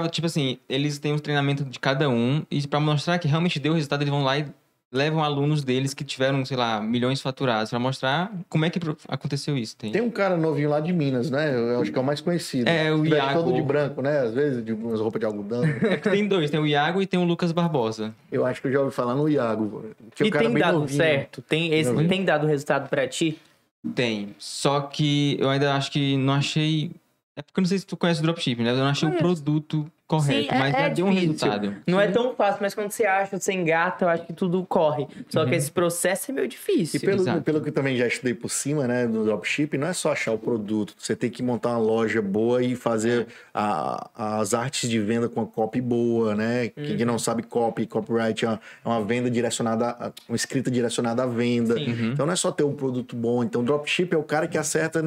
Tipo assim, eles têm um treinamento de cada um e pra mostrar que realmente deu resultado, eles vão lá e levam alunos deles que tiveram, sei lá, milhões faturados pra mostrar como é que aconteceu isso. Tem um cara novinho lá de Minas, né? Eu acho que é o mais conhecido. O Iago. Todo de branco, né? Às vezes, de umas roupas de algodão. Tem 2, tem o Iago e tem o Lucas Barbosa. Eu acho que eu já ouvi falar no Iago. E tem dado certo? Tem dado resultado pra ti? Tem. Só que eu ainda acho que não achei... É porque eu não sei se tu conhece o dropshipping, né? Eu não achei o produto correto, mas já deu um resultado. Não é tão fácil, mas quando você acha, você engata, eu acho que tudo corre. Só que esse processo é meio difícil. E pelo que eu também já estudei por cima, né, do dropshipping, não é só achar o produto. Você tem que montar uma loja boa e fazer as artes de venda com a copy boa, né? Quem não sabe copyright é uma venda direcionada, uma escrita direcionada à venda. Então não é só ter um produto bom. Então o dropshipping é o cara que acerta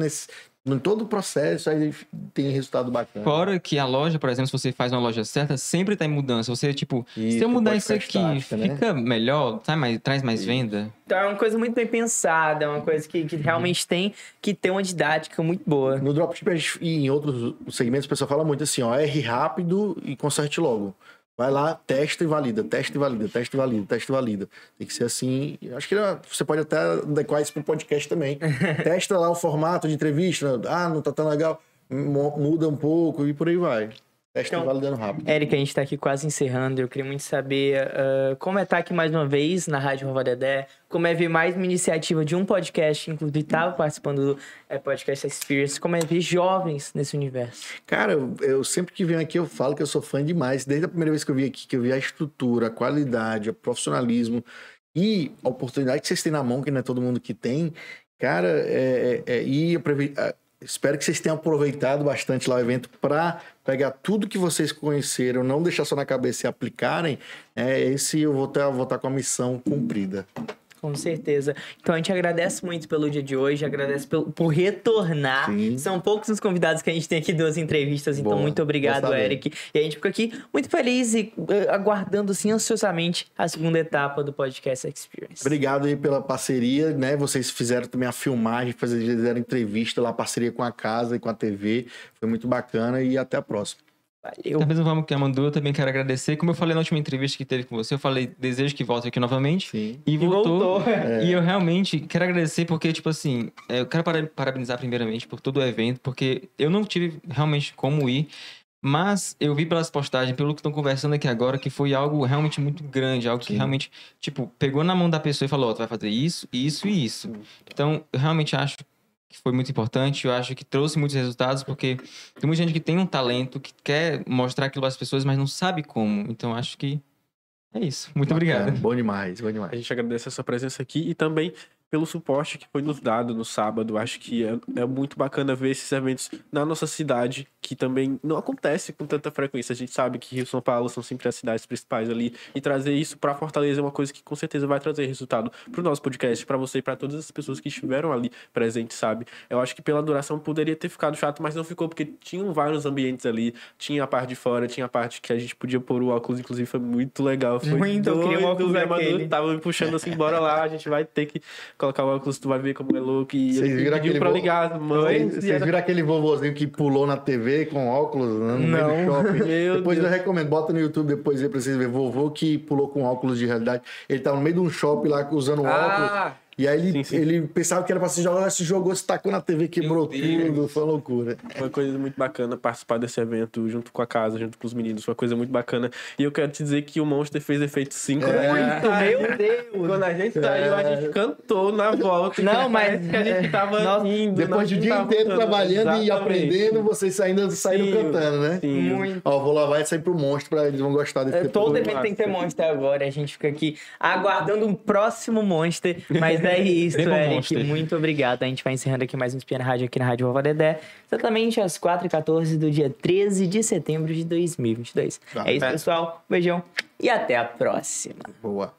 em todo o processo aí tem resultado bacana. Fora que a loja, por exemplo, se você faz uma loja certa, sempre tá em mudança. Você, tipo, se eu mudar isso aqui, fica melhor, traz mais venda. Então é uma coisa muito bem pensada, é uma coisa que realmente tem que ter uma didática muito boa. No dropship e em outros segmentos, o pessoal fala muito assim, ó, erre rápido e conserte logo. Vai lá, testa e valida, testa e valida, testa e valida, testa e valida. Tem que ser assim. Acho que você pode até adequar isso para o podcast também. Testa lá o formato de entrevista. Ah, não tá tão legal. Muda um pouco e por aí vai. Testa e validando rápido. Érica, a gente tá aqui quase encerrando. Eu queria muito saber como é estar aqui mais uma vez na Rádio Vovó Dedé, como é ver mais uma iniciativa de um podcast, inclusive estava participando do Podcast Experience, como é ver jovens nesse universo. Cara, eu sempre que venho aqui eu falo que eu sou fã demais. Desde a primeira vez que eu vim aqui, que eu vi a estrutura, a qualidade, o profissionalismo e a oportunidade que vocês têm na mão, que não é todo mundo que tem. Cara, espero que vocês tenham aproveitado bastante lá o evento para pegar tudo que vocês conheceram, não deixar só na cabeça e aplicarem. Esse eu vou estar com a missão cumprida. Com certeza. Então a gente agradece muito pelo dia de hoje, agradece por retornar. Sim. São poucos os convidados que a gente tem aqui, 2 entrevistas, então muito obrigado, Eric. E a gente fica aqui muito feliz e aguardando assim, ansiosamente a segunda etapa do Podcast Experience. Obrigado aí pela parceria, né? Vocês fizeram também a filmagem, fizeram entrevista lá, parceria com a casa e com a TV. Foi muito bacana e até a próxima. Valeu. Da mesma forma que a Amandu, eu também quero agradecer. Como eu falei na última entrevista que teve com você, eu falei, desejo que volte aqui novamente. Sim. E voltou. E eu realmente quero agradecer porque, tipo assim, eu quero parabenizar primeiramente por todo o evento, porque eu não tive realmente como ir, mas eu vi pelas postagens, pelo que estão conversando aqui agora, que foi algo realmente muito grande, algo que realmente, tipo, pegou na mão da pessoa e falou, tu vai fazer isso, isso e isso. Então, eu realmente acho que foi muito importante, eu acho que trouxe muitos resultados, porque tem muita gente que tem um talento, que quer mostrar aquilo às pessoas, mas não sabe como. Então, acho que é isso. Muito obrigado. Bom demais, bom demais. A gente agradece a sua presença aqui e também pelo suporte que foi nos dado no sábado. Acho que é muito bacana ver esses eventos na nossa cidade, que também não acontece com tanta frequência. A gente sabe que Rio e São Paulo são sempre as cidades principais ali, e trazer isso para Fortaleza é uma coisa que com certeza vai trazer resultado pro nosso podcast, para você e para todas as pessoas que estiveram ali presentes, sabe? Eu acho que pela duração poderia ter ficado chato, mas não ficou, porque tinham vários ambientes ali, tinha a parte de fora, tinha a parte que a gente podia pôr o óculos, inclusive foi muito legal. Foi muito, eu queria um óculos aquele. Tava me puxando assim, bora lá, a gente vai ter que colocar o óculos, tu vai ver como é louco. E vocês viram aquele pra ligar as mães. Vocês viram aquele vovozinho que pulou na TV com óculos, né, no meio do shopping? Depois eu recomendo, bota no YouTube depois aí pra vocês verem. Vovô que pulou com óculos de realidade. Ele tava no meio de um shopping lá usando óculos. E aí ele pensava que era pra se jogar, se jogou, se tacou na TV, quebrou tudo, foi uma loucura. Foi uma coisa muito bacana participar desse evento junto com a casa, junto com os meninos, foi uma coisa muito bacana. E eu quero te dizer que o Monster fez efeito 5. Meu Deus! Quando a gente saiu, a gente cantou na volta. Não, mas que a gente tava indo. Depois de o dia inteiro trabalhando e aprendendo, vocês ainda saíram cantando, né? Sim. Muito. Ó, vou lavar e sair pro Monstro, eles vão gostar desse Todo evento tem que ter Monster agora, a gente fica aqui aguardando um próximo Monster, mas é isso, Eric, Monster. Muito obrigado. A gente vai encerrando aqui mais um Espia na Rádio, aqui na Rádio Vovó Dedé, exatamente às 4h14 do dia 13 de setembro de 2022. É isso, pessoal. Beijão e até a próxima. Boa.